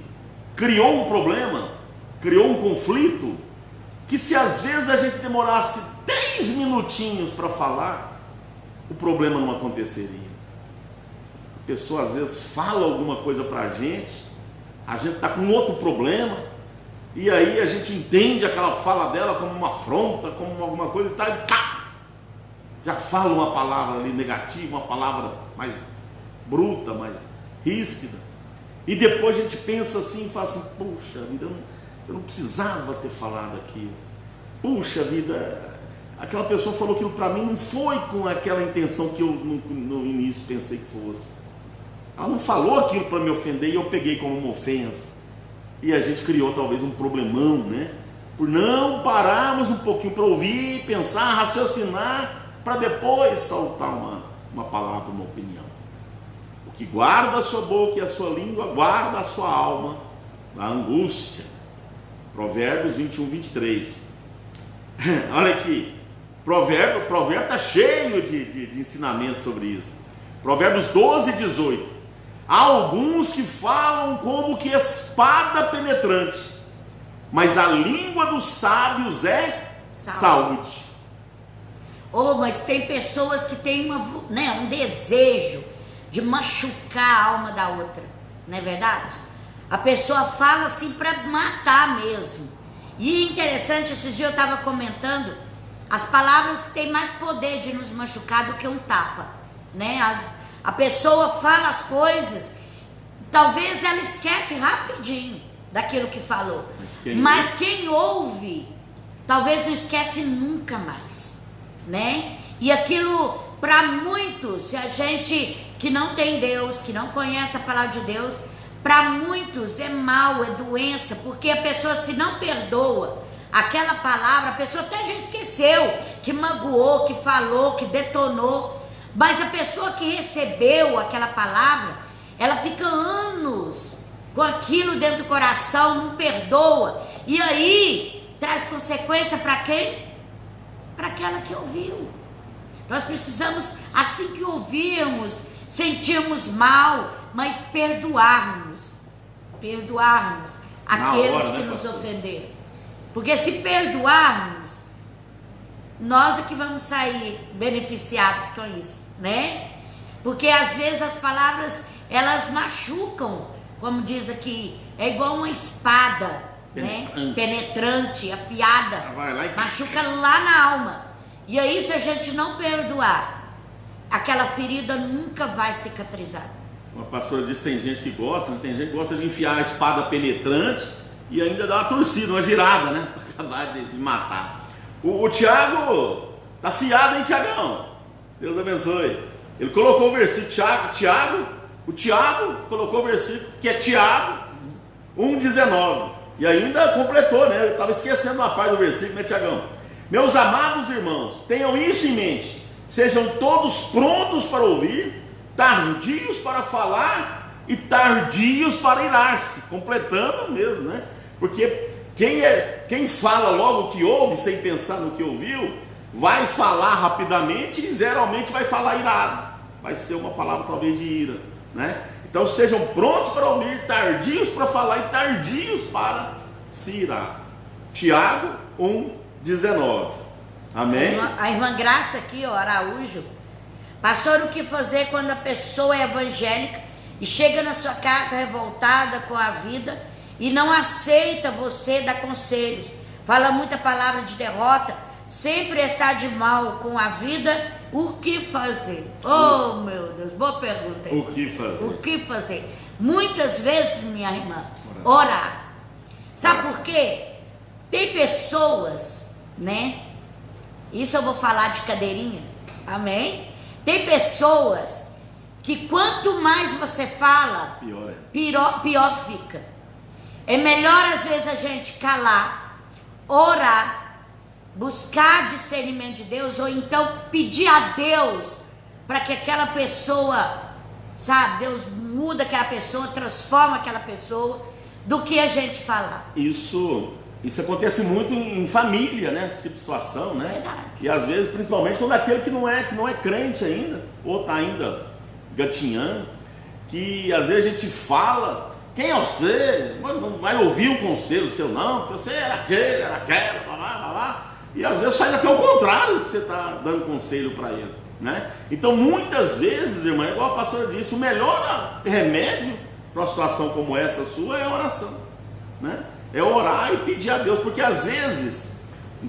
criou um problema, criou um conflito, que se às vezes a gente demorasse 10 minutinhos para falar, o problema não aconteceria. A pessoa às vezes fala alguma coisa para a gente está com outro problema, e aí a gente entende aquela fala dela como uma afronta, como alguma coisa e tá, já fala uma palavra ali negativa, uma palavra mais bruta, mais ríspida, e depois a gente pensa assim e fala assim: puxa vida, eu não precisava ter falado aquilo, puxa vida, aquela pessoa falou aquilo para mim, não foi com aquela intenção que eu no início pensei que fosse, ela não falou aquilo para me ofender e eu peguei como uma ofensa, e a gente criou talvez um problemão, né? por não pararmos um pouquinho para ouvir, pensar, raciocinar, para depois soltar uma palavra, uma opinião. O que guarda a sua boca e a sua língua, guarda a sua alma da angústia. Provérbios 21, 23. Olha aqui, provérbio está cheio de ensinamentos sobre isso. Provérbios 12, 18. Há alguns que falam como que espada penetrante, mas a língua dos sábios é saúde. Oh, mas tem pessoas que têm um desejo de machucar a alma da outra, não é verdade? A pessoa fala assim para matar mesmo. E interessante, esses dias eu estava comentando, as palavras têm mais poder de nos machucar do que um tapa, né? A pessoa fala as coisas, talvez ela esquece rapidinho daquilo que falou, mas quem ouve, talvez não esquece nunca mais, né? E aquilo, para muitos, se a gente que não tem Deus, que não conhece a palavra de Deus, para muitos é mal, é doença, porque a pessoa, se não perdoa aquela palavra, a pessoa até já esqueceu que magoou, que falou, que detonou, mas a pessoa que recebeu aquela palavra, ela fica anos com aquilo dentro do coração, não perdoa, e aí traz consequência para quem? Para aquela que ouviu. Nós precisamos, assim que ouvirmos, sentirmos mal, mas perdoarmos aqueles que nos ofenderam. Porque se perdoarmos, nós é que vamos sair beneficiados com isso, né? Porque às vezes as palavras, elas machucam, como diz aqui, é igual uma espada, né? Penetrante, afiada, machuca lá na alma. E aí, se a gente não perdoar, aquela ferida nunca vai cicatrizar. Uma pastora disse que tem gente que gosta, né? Tem gente que gosta de enfiar a espada penetrante e ainda dar uma torcida, uma girada, né? Para acabar de matar. O Tiago tá afiado, hein, Tiagão? Deus abençoe. Ele colocou o versículo, o Tiago colocou o versículo, que é Tiago 1,19. E ainda completou, né? Eu estava esquecendo uma parte do versículo, né, Tiagão? Meus amados irmãos, tenham isso em mente. Sejam todos prontos para ouvir, tardios para falar e tardios para irar-se. Completando mesmo, né? Porque quem fala logo o que ouve, sem pensar no que ouviu, vai falar rapidamente e geralmente vai falar irado. Vai ser uma palavra talvez de ira, né? Então sejam prontos para ouvir, tardios para falar e tardios para se irar. Tiago 1,19. Amém? A irmã Graça aqui, ó, Araújo. Pastor, o que fazer quando a pessoa é evangélica e chega na sua casa revoltada com a vida e não aceita você dar conselhos, fala muita palavra de derrota, sempre está de mal com a vida? O que fazer? Oh, meu Deus, boa pergunta aí. O que fazer? O que fazer? Muitas vezes, minha irmã, orar. Sabe por quê? Tem pessoas, né? Isso eu vou falar de cadeirinha, amém? Tem pessoas que quanto mais você fala, pior fica. É melhor às vezes a gente calar, orar, buscar discernimento de Deus, ou então pedir a Deus para que aquela pessoa, sabe, Deus muda aquela pessoa, transforma aquela pessoa, do que a gente falar. Isso acontece muito em família, né? Esse tipo de situação, né? Verdade. E às vezes, principalmente quando aquele que não é crente ainda, ou está ainda gatinhando, que às vezes a gente fala, quem é você? Não vai ouvir um conselho seu não, porque você era aquele, era aquela, blá, blá, blá, blá. E às vezes sai até o contrário do que você está dando conselho para ele, né? Então muitas vezes, irmã, igual a pastora disse, o melhor remédio para uma situação como essa sua é a oração, né? É orar e pedir a Deus, porque às vezes,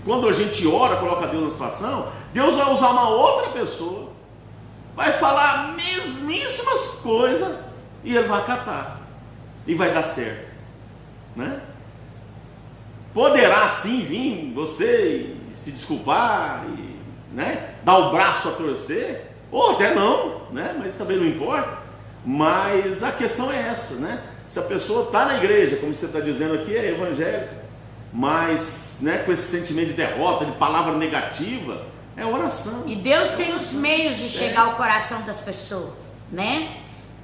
quando a gente ora, coloca Deus na situação, Deus vai usar uma outra pessoa, vai falar mesmíssimas coisas, e ele vai acatar, e vai dar certo, né? Poderá sim vir você se desculpar, e, né, dar o braço a torcer, ou até não, né? Mas também não importa. Mas a questão é essa, né? Se a pessoa está na igreja, como você está dizendo aqui, é evangélica, mas, né, com esse sentimento de derrota, de palavra negativa, é oração. E Deus tem os meios de chegar ao coração das pessoas, né?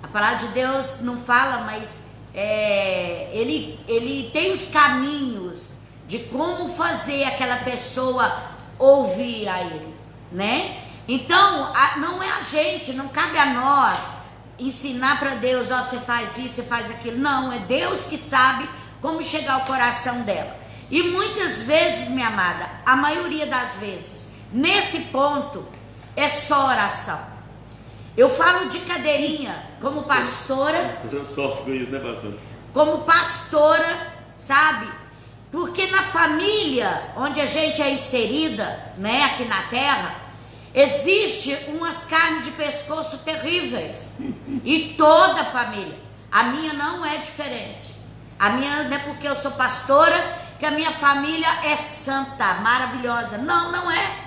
A palavra de Deus não fala, mas ele tem os caminhos de como fazer aquela pessoa ouvir a ele, né? Então, não é a gente, não cabe a nós ensinar para Deus, ó, você faz isso, você faz aquilo. Não, é Deus que sabe como chegar ao coração dela. E muitas vezes, minha amada, a maioria das vezes, nesse ponto, é só oração. Eu falo de cadeirinha, como pastora. Eu sofro com isso, né, pastor? Como pastora, sabe? Porque na família onde a gente é inserida, né, aqui na terra, existe umas carnes de pescoço terríveis. E toda a família. A minha não é diferente. A minha não é porque eu sou pastora que a minha família é santa, maravilhosa. Não, não é.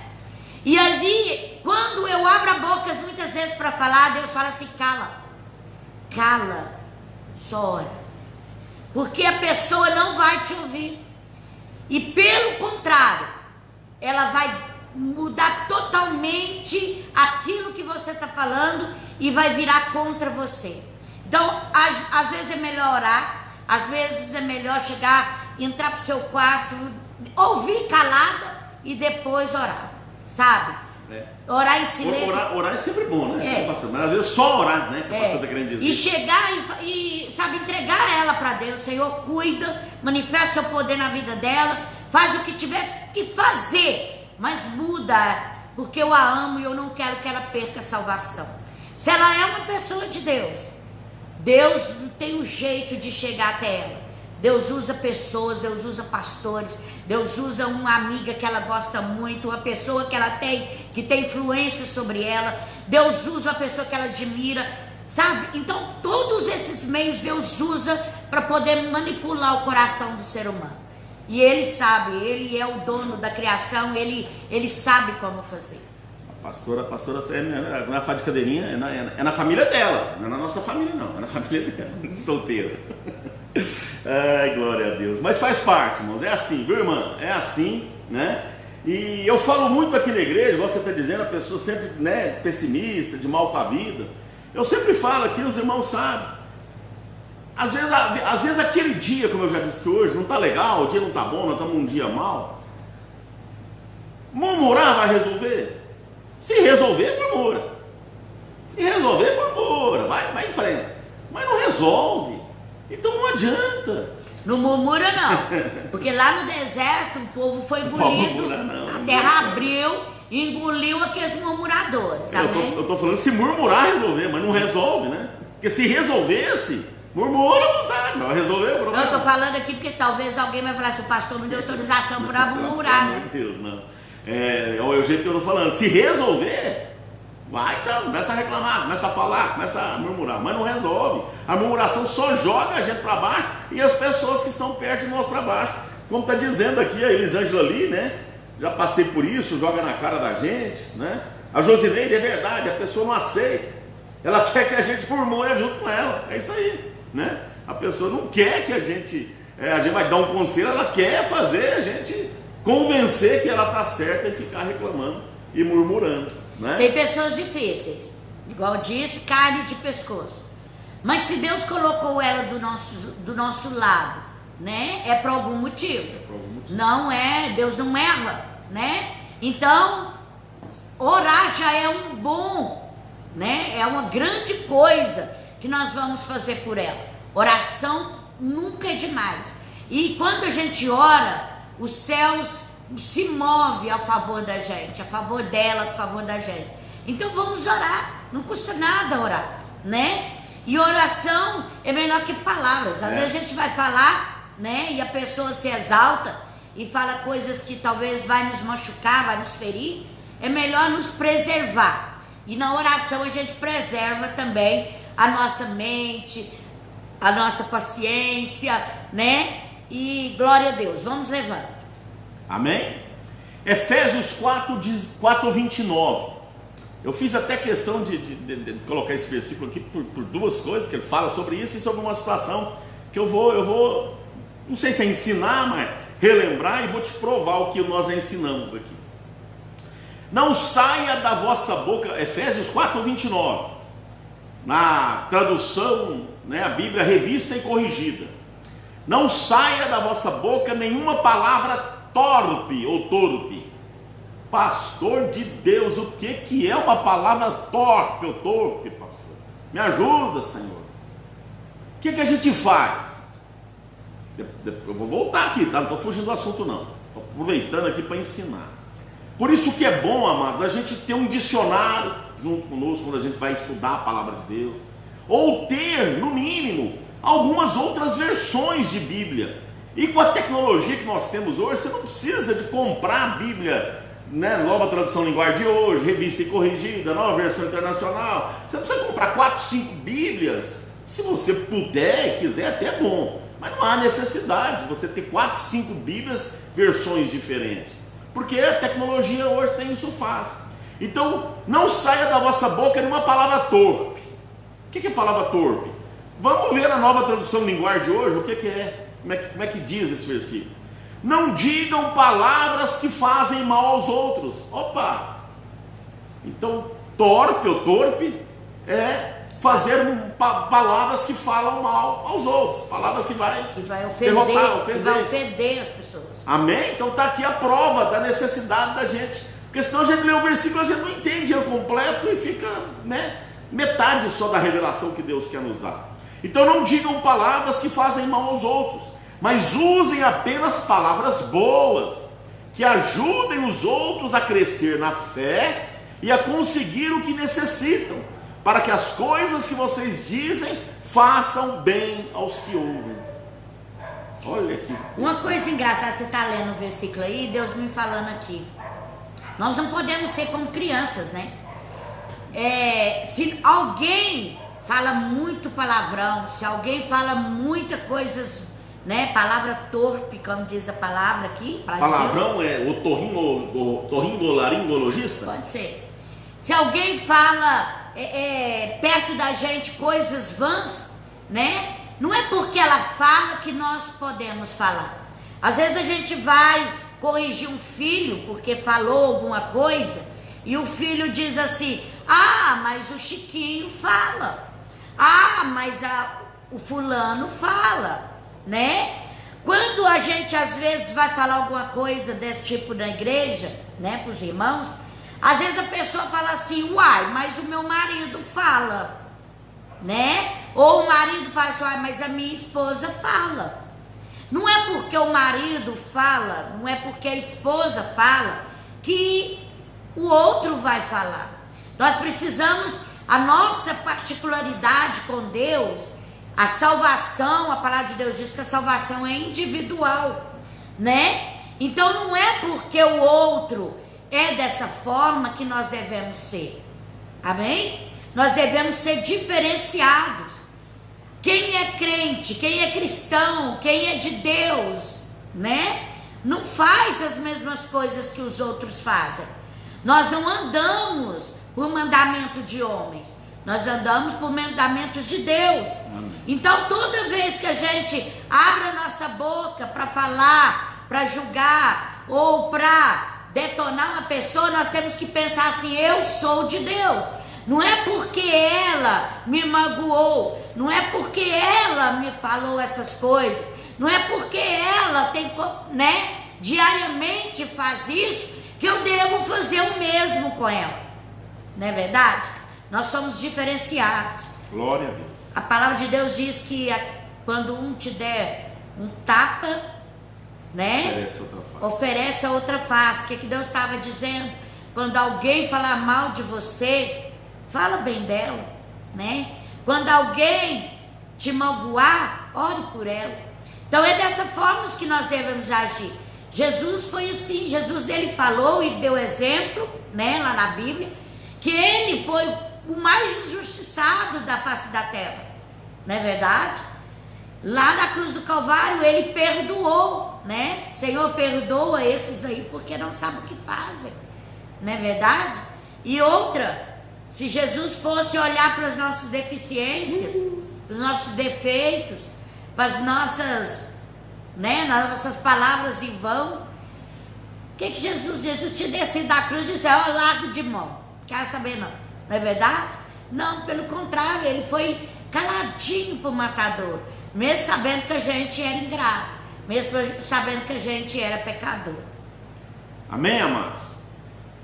E aí, quando eu abro a boca muitas vezes para falar, Deus fala assim, cala. Cala, só ora. Porque a pessoa não vai te ouvir. E pelo contrário, ela vai mudar totalmente aquilo que você está falando e vai virar contra você. Então, às vezes é melhor orar, às vezes é melhor chegar, entrar pro seu quarto, ouvir calada e depois orar, sabe? Orar em silêncio. Orar é sempre bom, né? Pastor? Mas às vezes só orar, né? Que a pastora está querendo dizer. E chegar e, sabe, entregar ela para Deus. Senhor, cuida, manifesta seu poder na vida dela, faz o que tiver que fazer, mas muda, porque eu a amo e eu não quero que ela perca a salvação. Se ela é uma pessoa de Deus, Deus tem um jeito de chegar até ela. Deus usa pessoas, Deus usa pastores, Deus usa uma amiga que ela gosta muito, uma pessoa que ela tem, que tem influência sobre ela. Deus usa uma pessoa que ela admira, sabe? Então todos esses meios Deus usa para poder manipular o coração do ser humano. E Ele sabe, Ele é o dono da criação, Ele sabe como fazer. A pastora não é fã de cadeirinha, é na família dela, não é na nossa família não, é na família dela, solteira. Ai, glória a Deus. Mas faz parte, irmãos, é assim, viu, irmã? É assim, né? E eu falo muito aqui na igreja, igual você está dizendo, a pessoa sempre, né, pessimista, de mal com a vida. Eu sempre falo aqui, os irmãos sabem. Às vezes aquele dia, como eu já disse que hoje, não está legal, o dia não está bom, nós estamos num dia mal. Murmurar vai resolver? Se resolver, murmura. Se resolver, murmura. Vai em frente. Mas não resolve. Então não adianta. Não murmura não. Porque lá no deserto o povo foi engolido. A terra abriu e engoliu aqueles murmuradores. Eu estou falando se murmurar resolver, mas não resolve, né? Porque se resolvesse, murmura à vontade, não vai resolver o problema. Eu estou falando aqui porque talvez alguém vai falar assim, o pastor me deu autorização para murmurar, né? Meu Deus, não. É o jeito que eu estou falando. Se resolver, vai então, começa a reclamar, começa a falar, começa a murmurar, mas não resolve. A murmuração só joga a gente para baixo e as pessoas que estão perto de nós para baixo. Como está dizendo aqui a Elisângela ali, né? Já passei por isso, joga na cara da gente, né? A Josineide, é verdade, a pessoa não aceita. Ela quer que a gente murmure junto com ela, é isso aí, né? A pessoa não quer que a gente vai dar um conselho, ela quer fazer a gente convencer que ela está certa e ficar reclamando e murmurando, né? Tem pessoas difíceis, igual disse, carne de pescoço. Mas se Deus colocou ela do nosso lado, né? É por algum motivo. Não é, Deus não erra, né? Então, orar já é um bom, né? É uma grande coisa que nós vamos fazer por ela. Oração nunca é demais. E quando a gente ora, os céus se movem a favor da gente, a favor dela, a favor da gente. Então vamos orar, não custa nada orar, né? E oração é melhor que palavras. Às vezes a gente vai falar, né? E a pessoa se exalta e fala coisas que talvez vai nos machucar, vai nos ferir. É melhor nos preservar. E na oração a gente preserva também a nossa mente, a nossa paciência, né? E glória a Deus, vamos levando. Amém? Efésios 4:29. Eu fiz até questão de colocar esse versículo aqui por duas coisas, que ele fala sobre isso e sobre uma situação que eu vou, não sei se é ensinar, mas relembrar e vou te provar o que nós ensinamos aqui. Não saia da vossa boca, Efésios 4:29, na tradução, né, a Bíblia revista e corrigida. Não saia da vossa boca nenhuma palavra torpe ou torpe. Pastor de Deus, o que é uma palavra torpe ou torpe, pastor? Me ajuda, Senhor. O que a gente faz? Eu vou voltar aqui, tá? Não estou fugindo do assunto não. Estou aproveitando aqui para ensinar. Por isso que é bom, amados, a gente ter um dicionário junto conosco quando a gente vai estudar a palavra de Deus. Ou ter, no mínimo, algumas outras versões de Bíblia. E com a tecnologia que nós temos hoje, você não precisa de comprar a Bíblia, né, nova tradução linguagem de hoje, revista e corrigida, nova versão internacional. Você não precisa comprar 4, 5 Bíblias. Se você puder e quiser, até é bom. Mas não há necessidade de você ter 4, 5 Bíblias, versões diferentes. Porque a tecnologia hoje tem isso fácil. Então, não saia da vossa boca nenhuma palavra torpe. O que é palavra torpe? Vamos ver a nova tradução linguagem de hoje, o que é? Como é que diz esse versículo? Não digam palavras que fazem mal aos outros. Opa! Então, torpe ou torpe é fazer palavras que falam mal aos outros. Palavras que vai ofender, derrotar, que vai ofender as pessoas. Amém? Então está aqui a prova da necessidade da gente. Porque senão a gente lê o versículo, a gente não entende ele completo e fica, né, metade só da revelação que Deus quer nos dar. Então não digam palavras que fazem mal aos outros, mas usem apenas palavras boas, que ajudem os outros a crescer na fé e a conseguir o que necessitam, para que as coisas que vocês dizem façam bem aos que ouvem. Olha aqui. Uma coisa engraçada, você está lendo o versículo aí, Deus me falando aqui. Nós não podemos ser como crianças, né? Se alguém fala muito palavrão, se alguém fala muitas coisas, né? Palavra torpe, como diz a palavra aqui. Palavrão é otorrinolaringologista? Pode ser. Se alguém fala perto da gente coisas vãs, né? Não é porque ela fala que nós podemos falar. Às vezes a gente vai corrigir um filho porque falou alguma coisa e o filho diz assim: ah, mas o Chiquinho fala. Ah, mas o fulano fala, né? Quando a gente às vezes vai falar alguma coisa desse tipo na igreja, né, para os irmãos, às vezes a pessoa fala assim: uai, mas o meu marido fala, né? Ou o marido fala assim: uai, mas a minha esposa fala. Não é porque o marido fala, não é porque a esposa fala que o outro vai falar. Nós precisamos, a nossa particularidade com Deus, a salvação, a palavra de Deus diz que a salvação é individual, né? Então não é porque o outro é dessa forma que nós devemos ser. Amém? Nós devemos ser diferenciados. Quem é crente, quem é cristão, quem é de Deus, né? Não faz as mesmas coisas que os outros fazem. Nós não andamos por mandamento de homens, nós andamos por mandamentos de Deus. Então toda vez que a gente abre a nossa boca para falar, para julgar ou para detonar uma pessoa, nós temos que pensar assim: eu sou de Deus. Não é porque ela me magoou, não é porque ela me falou essas coisas, não é porque ela tem, né, diariamente faz isso, que eu devo fazer o mesmo com ela. Não é verdade? Nós somos diferenciados. Glória a Deus. A palavra de Deus diz que quando um te der um tapa, né, oferece a outra face. O que Deus estava dizendo? Quando alguém falar mal de você, fala bem dela, né? Quando alguém te magoar, ore por ela. Então é dessa forma que nós devemos agir. Jesus foi assim. Jesus, ele falou e deu exemplo, né, lá na Bíblia, que ele foi o mais injustiçado da face da terra. Não é verdade? Lá na cruz do Calvário ele perdoou, né? Senhor, perdoa esses aí porque não sabem o que fazem. Não é verdade? E outra, se Jesus fosse olhar para as nossas deficiências, para os nossos defeitos, para as nossas né? Nossas palavras em vão. O que Jesus tinha descido da cruz e disse, ó, largo de mão. Quer saber não? Não é verdade? Não, pelo contrário, ele foi caladinho pro matador, mesmo sabendo que a gente era ingrato, mesmo sabendo que a gente era pecador. Amém, amados?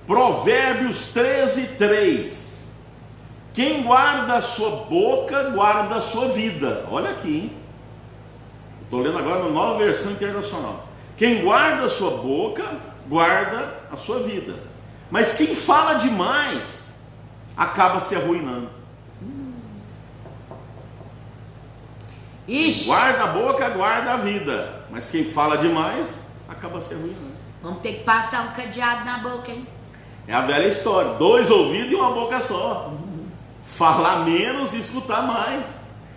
Provérbios 13:3. Quem guarda a sua boca, guarda a sua vida. Olha aqui, hein? Estou lendo agora na Nova Versão Internacional. Quem guarda a sua boca, guarda a sua vida. Mas quem fala demais, acaba se arruinando. Ixi. Guarda a boca, guarda a vida. Mas quem fala demais, acaba se arruinando. Vamos ter que passar um cadeado na boca, hein? É a velha história, 2 ouvidos e uma boca só. Falar menos e escutar mais.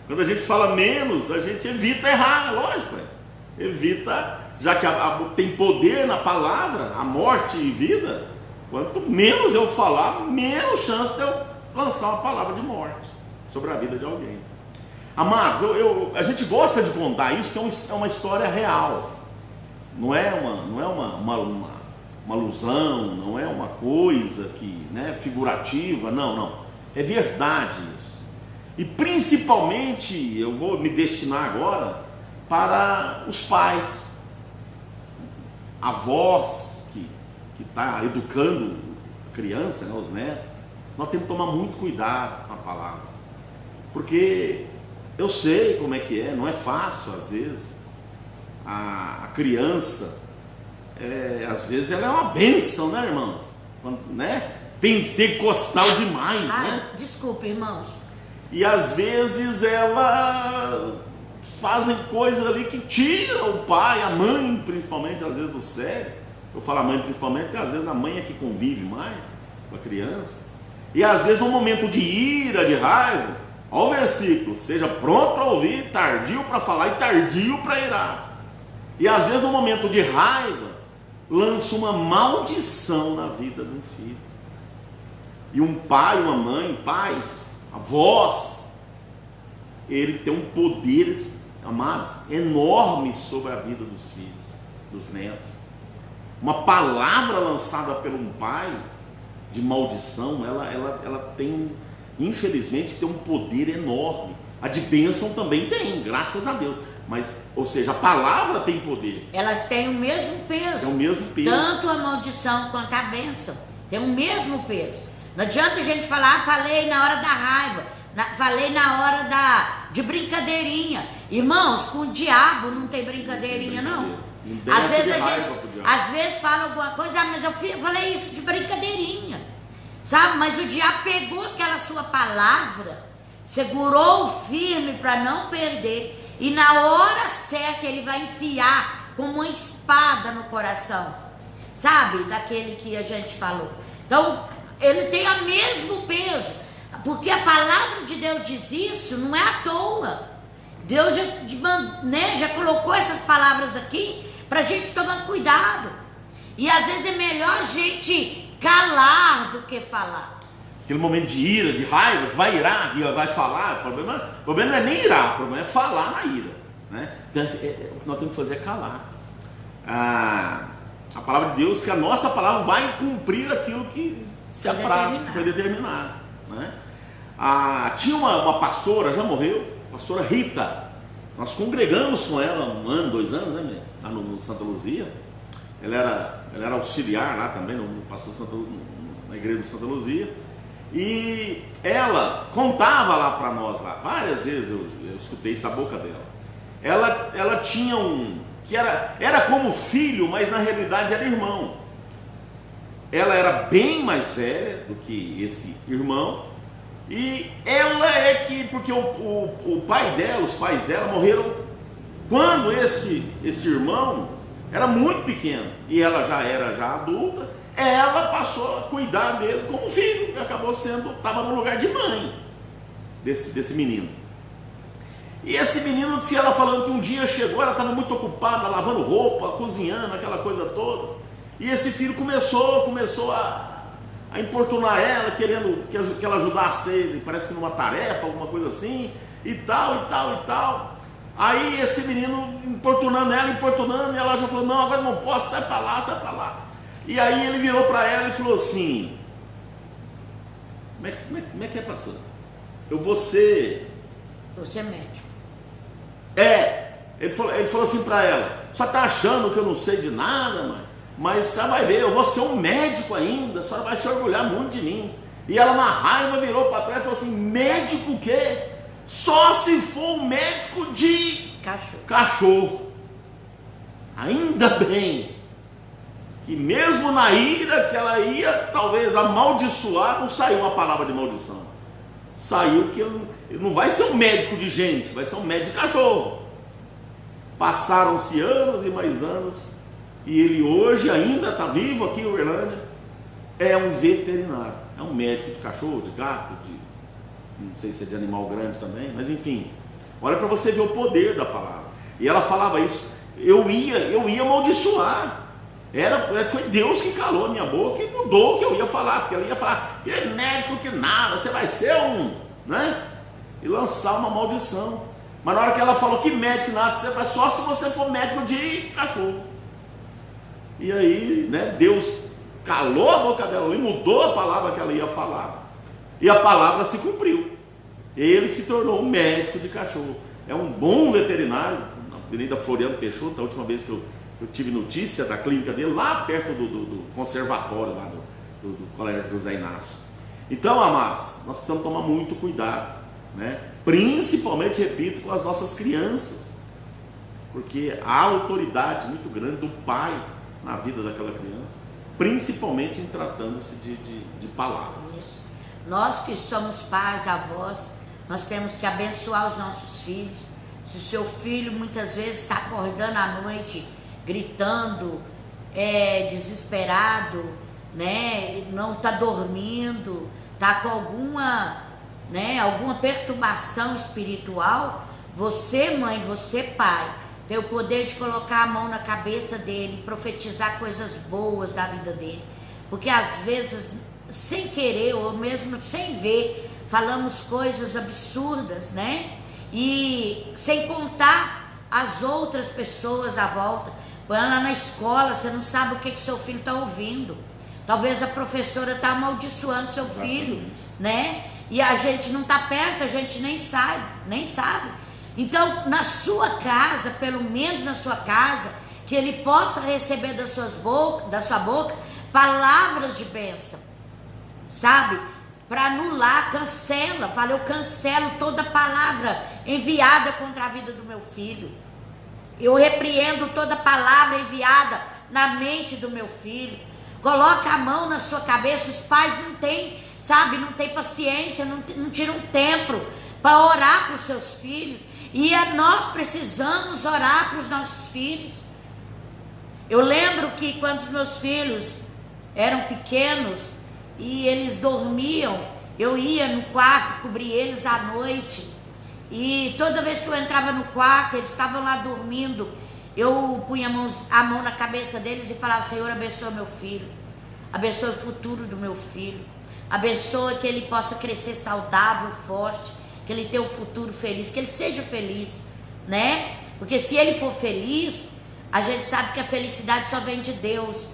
Quando a gente fala menos, a gente evita errar, lógico. Evita, já que tem poder na palavra, a morte e vida. Quanto menos eu falar, menos chance de eu lançar uma palavra de morte sobre a vida de alguém. Amados, a gente gosta de contar isso porque é uma história real. Não é uma alusão, não é uma coisa que, né, figurativa, não. É verdade isso. E principalmente, eu vou me destinar agora para os pais, avós que está educando a criança, né, os netos. Nós temos que tomar muito cuidado com a palavra, porque eu sei como é que é, não é fácil às vezes. A criança, às vezes ela é uma bênção, né, irmãos? Né? Pentecostal demais, né? Desculpa, irmãos. E às vezes ela fazem coisas ali que tira o pai, a mãe principalmente, às vezes do sério. Eu falo a mãe principalmente porque às vezes a mãe é que convive mais com a criança. E às vezes no momento de ira, de raiva, olha o versículo, seja pronto para ouvir, tardio para falar e tardio para irar. E às vezes no momento de raiva, lança uma maldição na vida de um filho. E um pai, uma mãe, pais, avós, ele tem um poder, amados, enorme sobre a vida dos filhos, dos netos. Uma palavra lançada por um pai de maldição, ela tem, infelizmente, tem um poder enorme. A de bênção também tem, graças a Deus. Mas, ou seja, a palavra tem poder. Elas têm o mesmo peso. Tem o mesmo peso. Tanto a maldição quanto a bênção. Tem o mesmo peso. Não adianta a gente falar, falei na hora da raiva, falei na hora de brincadeirinha. Irmãos, com o diabo não tem brincadeirinha, não. Às vezes a gente fala alguma coisa, mas eu falei isso de brincadeirinha. Sabe? Mas o diabo pegou aquela sua palavra, segurou firme para não perder. E na hora certa ele vai enfiar como uma espada no coração, sabe? Daquele que a gente falou. Então, ele tem o mesmo peso, porque a palavra de Deus diz isso, não é à toa. Deus já colocou essas palavras aqui para a gente tomar cuidado. E às vezes é melhor a gente calar do que falar. Aquele momento de ira, de raiva, que vai irar, que vai falar, o problema não é nem irar, o problema é falar na ira, né? Então, o que nós temos que fazer é calar. A palavra de Deus, que a nossa palavra vai cumprir aquilo que se apraz, que foi determinado, né? Tinha uma pastora, já morreu, pastora Rita. Nós congregamos com ela 1 ano, 2 anos, né, lá no Santa Luzia. Ela era auxiliar lá também, na igreja do Santa Luzia. E ela contava lá para nós, lá, várias vezes eu escutei isso da boca dela. Ela tinha que era como filho, mas na realidade era irmão. Ela era bem mais velha do que esse irmão. E ela porque o pai dela, os pais dela morreram quando esse irmão era muito pequeno. E ela já era adulta. Ela passou a cuidar dele como filho, e acabou estava no lugar de mãe desse menino. E esse menino disse, ela falando que um dia chegou, ela estava muito ocupada, lavando roupa, cozinhando, aquela coisa toda, e esse filho começou a importunar ela, querendo que ela ajudasse ele, parece que numa tarefa, alguma coisa assim, e tal. Aí esse menino importunando, e ela já falou, não, agora não posso, sai para lá, sai para lá. E aí ele virou para ela e falou assim, como é que é, pastor? Eu vou ser... Você é médico. Ele falou assim para ela, só tá achando que eu não sei de nada, mãe, mas você vai ver, eu vou ser um médico ainda, a senhora vai se orgulhar muito de mim. E ela na raiva virou para trás e falou assim, médico o quê? Só se for um médico de cachorro. Ainda bem que mesmo na ira que ela ia talvez amaldiçoar, não saiu uma palavra de maldição. Saiu que ele não vai ser um médico de gente, vai ser um médico de cachorro. Passaram-se anos e mais anos, e ele hoje ainda está vivo aqui em Uberlândia, é um veterinário, é um médico de cachorro, de gato, não sei se é de animal grande também, mas enfim, olha para você ver o poder da palavra. E ela falava isso, eu ia amaldiçoar, foi Deus que calou a minha boca e mudou o que eu ia falar, porque ela ia falar, que é médico que nada, você vai ser um, né? E lançar uma maldição. Mas na hora que ela falou que médico nada, você vai só se você for médico de cachorro. E aí, né, Deus calou a boca dela e mudou a palavra que ela ia falar. E a palavra se cumpriu. Ele se tornou um médico de cachorro. É um bom veterinário, na Avenida Floriano Peixoto, a última vez que eu tive notícia da clínica dele, lá perto do conservatório, lá do Colégio José Inácio. Então, amados, nós precisamos tomar muito cuidado, né? Principalmente, repito, com as nossas crianças, porque há autoridade muito grande do pai na vida daquela criança, principalmente em tratando-se de palavras. Isso. Nós que somos pais, avós, nós temos que abençoar os nossos filhos. Se o seu filho muitas vezes está acordando à noite, gritando, desesperado, né? Não está dormindo, está com alguma perturbação espiritual, você mãe, você pai, tem o poder de colocar a mão na cabeça dele, profetizar coisas boas da vida dele, porque às vezes, sem querer ou mesmo sem ver, falamos coisas absurdas, né? E sem contar as outras pessoas à volta. Põe lá na escola, você não sabe o que seu filho está ouvindo, talvez a professora está amaldiçoando seu filho, né? E a gente não está perto, a gente nem sabe. Então, na sua casa, pelo menos na sua casa, que ele possa receber da sua boca palavras de bênção, sabe? Para anular, cancela. Eu cancelo toda palavra enviada contra a vida do meu filho. Eu repreendo toda palavra enviada na mente do meu filho. Coloca a mão na sua cabeça. Os pais não têm, não tem paciência, não tiram tempo para orar para os seus filhos. E nós precisamos orar para os nossos filhos. Eu lembro que quando os meus filhos eram pequenos e eles dormiam, eu ia no quarto, cobrir eles à noite. E toda vez que eu entrava no quarto, eles estavam lá dormindo, eu punha a mão na cabeça deles e falava: Senhor, abençoa meu filho, abençoa o futuro do meu filho, abençoa que ele possa crescer saudável, forte, que ele tenha um futuro feliz, que ele seja feliz, né? Porque se ele for feliz, a gente sabe que a felicidade só vem de Deus,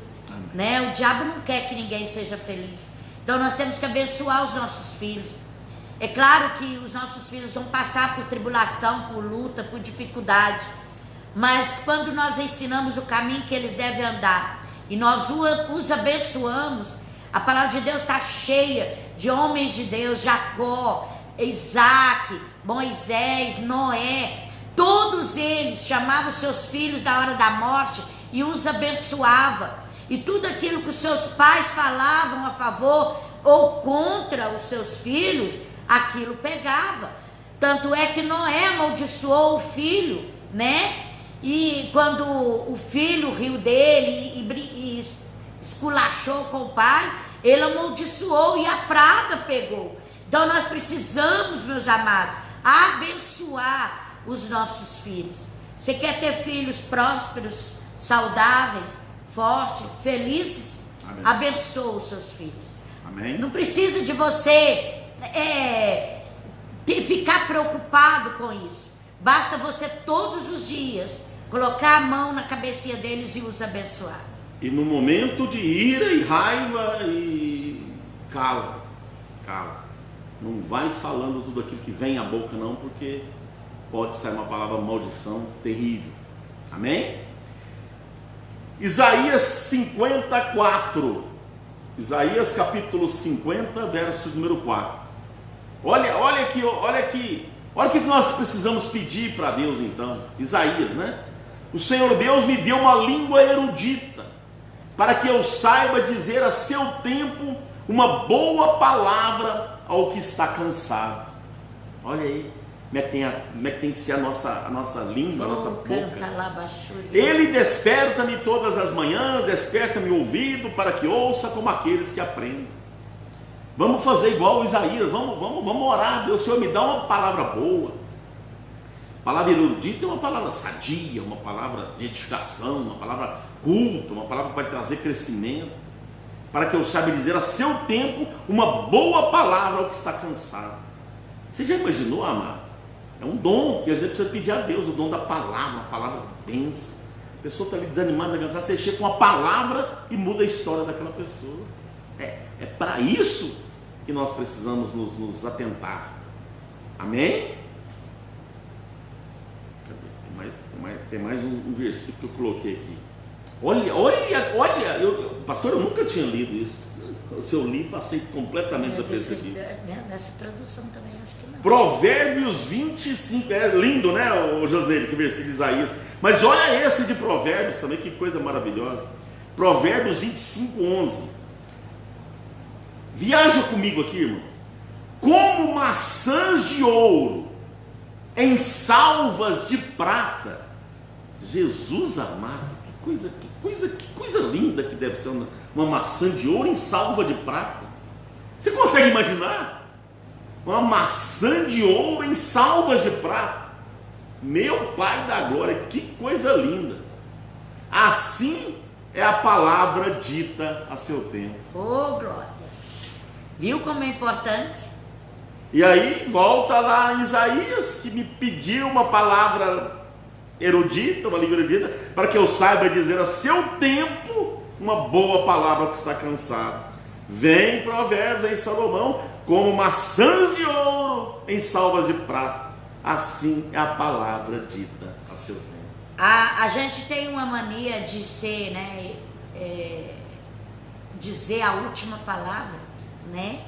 né? O diabo não quer que ninguém seja feliz. Então nós temos que abençoar os nossos filhos. É claro que os nossos filhos vão passar por tribulação, por luta, por dificuldade, mas quando nós ensinamos o caminho que eles devem andar e nós os abençoamos, a palavra de Deus está cheia de homens de Deus: Jacó, Isaac, Moisés, Noé. Todos eles chamavam seus filhos da hora da morte e os abençoava. E tudo aquilo que os seus pais falavam a favor ou contra os seus filhos, aquilo pegava. Tanto é que Noé amaldiçoou o filho, né? E quando o filho riu dele e esculachou com o pai, ele amaldiçoou e a praga pegou. Então nós precisamos, meus amados, abençoar os nossos filhos. Você quer ter filhos prósperos, saudáveis, fortes, felizes? Amém. Abençoa os seus filhos. Amém. Não precisa de você ficar preocupado com isso, Basta você todos os dias colocar a mão na cabecinha deles e os abençoar. E no momento de ira e raiva, e cala. Não vai falando tudo aquilo que vem à boca não, porque pode sair uma palavra maldição terrível. Amém? Isaías 54. Isaías capítulo 50, verso número 4. Olha aqui, olha o que nós precisamos pedir para Deus então. Isaías, né? O Senhor Deus me deu uma língua erudita, para que eu saiba dizer a seu tempo uma boa palavra ao que está cansado. Olha aí, como é que tem que ser a nossa língua, a nossa boca. Ele desperta-me todas as manhãs, desperta-me o ouvido, para que ouça como aqueles que aprendem. Vamos fazer igual o Isaías, vamos orar. Deus, Senhor, me dá uma palavra boa. A palavra erudita é uma palavra sadia, uma palavra de edificação, uma palavra culta, uma palavra que vai trazer crescimento, para que eu saiba dizer a seu tempo uma boa palavra ao que está cansado. Você já imaginou, amado? É um dom que a gente precisa pedir a Deus, o dom da palavra, a palavra densa. A pessoa está ali desanimada, cansada, você chega com a palavra e muda a história daquela pessoa. É para isso que nós precisamos nos atentar. Amém? Tem mais um versículo que eu coloquei aqui. Olha, pastor, eu nunca tinha lido isso. Se eu li, passei completamente desapercebido. Nessa tradução também, acho que não. Provérbios 25, é lindo, né, o Josneiro, que versículo de Isaías. Mas olha esse de Provérbios também, que coisa maravilhosa. Provérbios 25, 11. Viaja comigo aqui, irmãos. Como maçãs de ouro em salvas de prata. Jesus amado, que coisa linda que deve ser uma maçã de ouro em salva de prata. Você consegue imaginar? Uma maçã de ouro em salvas de prata. Meu Pai da glória, que coisa linda. Assim é a palavra dita a seu tempo. Oh, glória. Viu como é importante? E aí volta lá em Isaías, que me pediu uma palavra erudita, uma língua erudita, para que eu saiba dizer a seu tempo uma boa palavra que está cansado. Vem Provérbios em Salomão, como maçãs de ouro em salvas de prata. Assim é a palavra dita a seu tempo. A gente tem uma mania de ser, né, dizer a última palavra, né?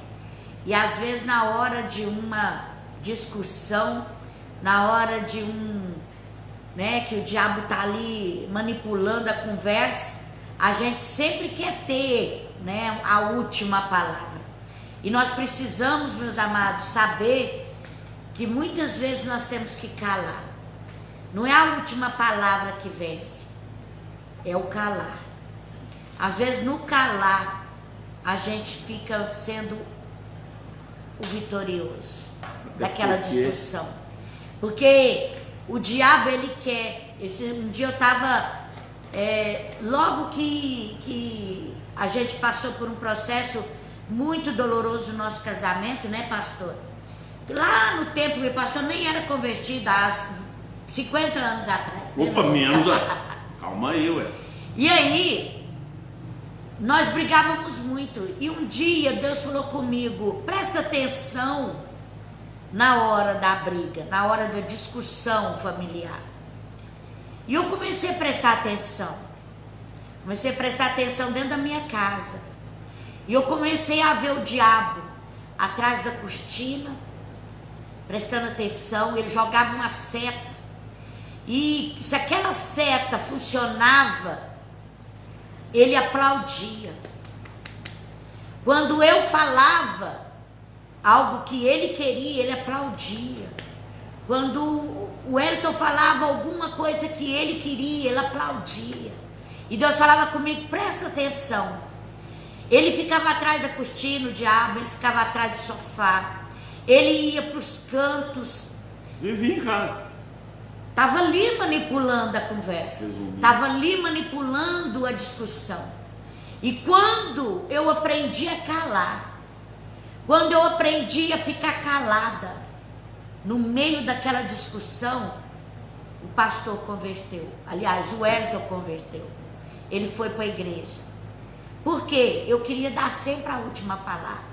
E às vezes na hora de uma discussão, na hora de né, que o diabo está ali manipulando a conversa, a gente sempre quer ter, né, a última palavra. E nós precisamos, meus amados, saber que muitas vezes nós temos que calar. Não é a última palavra que vence, é o calar. Às vezes no calar a gente fica sendo o vitorioso daquela discussão. Porque o diabo, ele quer. Um dia eu estava, logo que a gente passou por um processo muito doloroso no nosso casamento, né, pastor? Lá no tempo, meu pastor nem era convertido há 50 anos atrás. Opa, menos. Calma aí, ué. E aí, nós brigávamos muito. E um dia Deus falou comigo: presta atenção na hora da briga, na hora da discussão familiar. E eu comecei a prestar atenção. Comecei a prestar atenção dentro da minha casa. E eu comecei a ver o diabo atrás da cortina, prestando atenção. Ele jogava uma seta. E se aquela seta funcionava, ele aplaudia. Quando eu falava algo que ele queria, ele aplaudia. Quando o Elton falava alguma coisa que ele queria, ele aplaudia. E Deus falava comigo: presta atenção. Ele ficava atrás da cortina, o diabo, ele ficava atrás do sofá. Ele ia para os cantos. Vivia em casa. Estava ali manipulando a conversa. Estava ali manipulando a discussão. E quando eu aprendi a calar, quando eu aprendi a ficar calada no meio daquela discussão, o pastor converteu. Aliás, o Wellington converteu. Ele foi para a igreja. Por quê? Eu queria dar sempre a última palavra.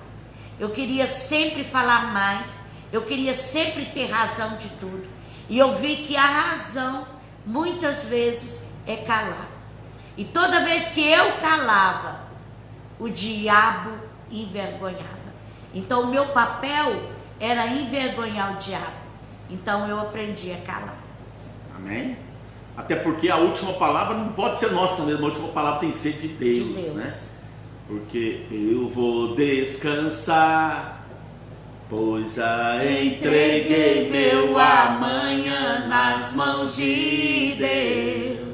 Eu queria sempre falar mais. Eu queria sempre ter razão de tudo. E eu vi que a razão, muitas vezes, é calar. E toda vez que eu calava, o diabo envergonhava. Então, o meu papel era envergonhar o diabo. Então, eu aprendi a calar. Amém? Até porque a última palavra não pode ser nossa mesmo. A última palavra tem que ser de Deus, né? Porque eu vou descansar, pois já entreguei meu amanhã nas mãos de Deus.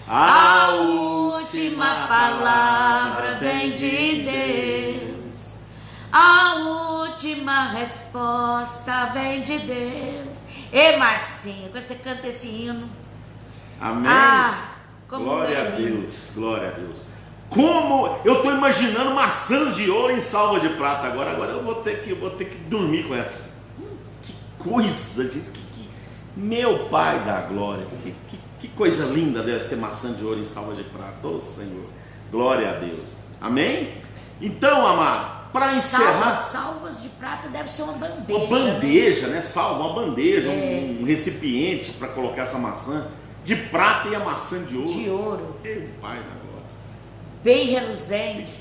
A última palavra vem de Deus. A última resposta vem de Deus. Ei, Marcinho, quando você canta esse hino. Amém. Glória a Deus, glória a Deus. Como eu estou imaginando maçãs de ouro em salva de prata agora. Agora eu vou ter que dormir com essa. Que coisa, meu Pai da glória. Que coisa linda deve ser maçã de ouro em salva de prata. Ô Senhor, glória a Deus. Amém? Então, amado, para encerrar. Salvas de prata deve ser uma bandeja. Uma bandeja, né? Salva, uma bandeja, um recipiente para colocar essa maçã de prata e a maçã de ouro. De ouro. Meu Pai da glória. Bem reluzente.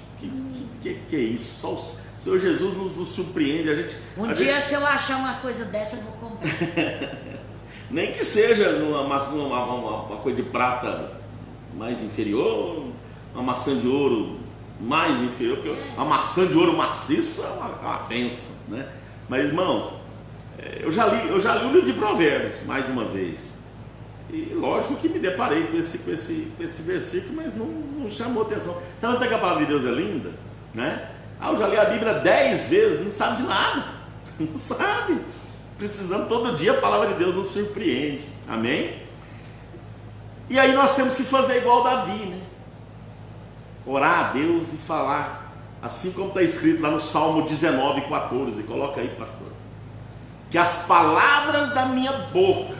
Que é isso? Só o Senhor Jesus nos surpreende. Um dia, se eu achar uma coisa dessa, eu vou comprar. Nem que seja uma coisa de prata mais inferior, uma maçã de ouro mais inferior, porque uma maçã de ouro maciço é uma bênção, né? Mas, irmãos, eu já li o livro de Provérbios mais de uma vez. E lógico que me deparei com esse versículo, mas não chamou atenção. Então, até que a palavra de Deus é linda, né? Eu já li a Bíblia 10 vezes, não sabe de nada, não sabe. Precisando todo dia, a palavra de Deus nos surpreende, amém? E aí nós temos que fazer igual Davi, né? Orar a Deus e falar, assim como está escrito lá no Salmo 19:14. Coloca aí, pastor. Que as palavras da minha boca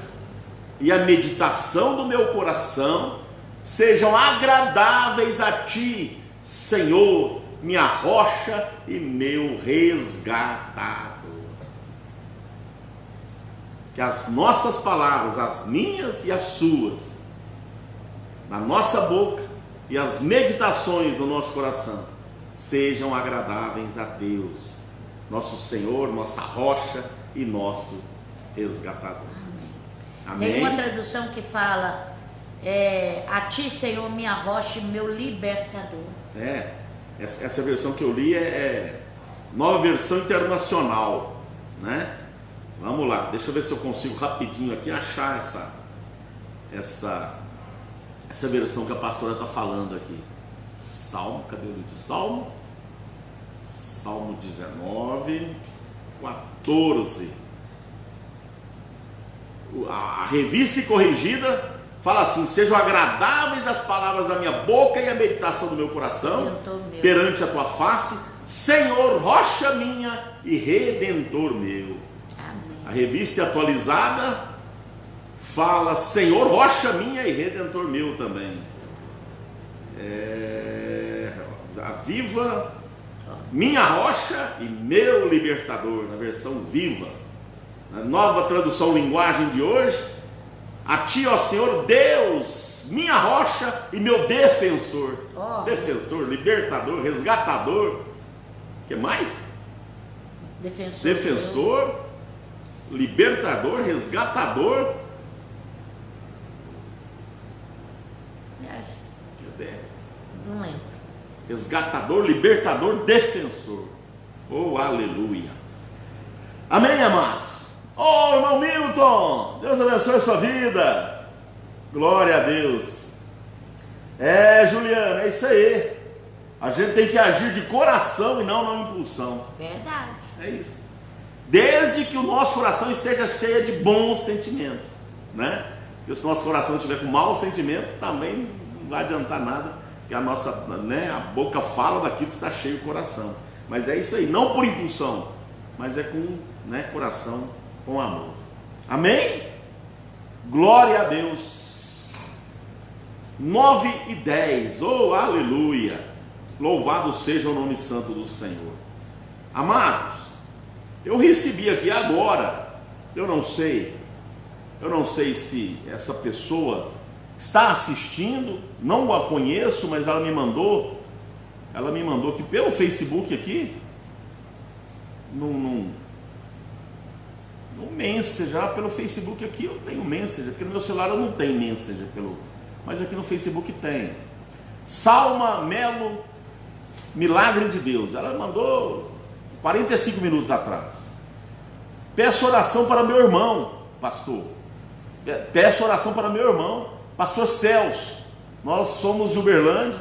e a meditação do meu coração sejam agradáveis a ti, Senhor, minha rocha e meu resgatador. Que as nossas palavras, as minhas e as suas, na nossa boca e as meditações do nosso coração, sejam agradáveis a Deus, nosso Senhor, nossa rocha e nosso resgatador. Amém. Tem uma tradução que fala, a ti, Senhor, minha rocha e meu libertador. Essa versão que eu li é Nova Versão Internacional, né? Vamos lá, deixa eu ver se eu consigo rapidinho aqui achar essa versão que a pastora está falando aqui. Salmo, cadê o livro? Salmo 19:14. A revista e corrigida fala assim: sejam agradáveis as palavras da minha boca e a meditação do meu coração perante a tua face, Senhor, rocha minha e redentor meu. Amém. A revista atualizada fala Senhor, rocha minha e redentor meu também. A Viva, minha rocha e meu libertador, na versão Viva. A nova tradução linguagem de hoje, a ti, ó Senhor Deus, minha rocha e meu defensor. Defensor, libertador, resgatador. O que mais? Defensor, libertador, resgatador. Não lembro. Resgatador, libertador, defensor. Oh, aleluia. Amém, amados? Oh, irmão Milton, Deus abençoe a sua vida. Glória a Deus. Juliana, é isso aí. A gente tem que agir de coração e não na impulsão. Verdade. É isso. Desde que o nosso coração esteja cheio de bons sentimentos, né? Porque se o nosso coração estiver com mau sentimento, também não vai adiantar nada, que a nossa, né, a boca fala daquilo que está cheio o coração. Mas é isso aí, não por impulsão, mas é com, né, coração, com amor. Amém? Glória a Deus. 9:10. Oh, aleluia. Louvado seja o nome santo do Senhor. Amados, eu recebi aqui agora, eu não sei se essa pessoa está assistindo, não a conheço, mas ela me mandou aqui pelo Facebook aqui, no Messenger, pelo Facebook aqui eu tenho Messenger, porque no meu celular eu não tenho Messenger, mas aqui no Facebook tem. Salma Melo, Milagre de Deus, ela mandou 45 minutos atrás. Peço oração para meu irmão, pastor. Peço oração para meu irmão, pastor Celso. Nós somos de Uberlândia.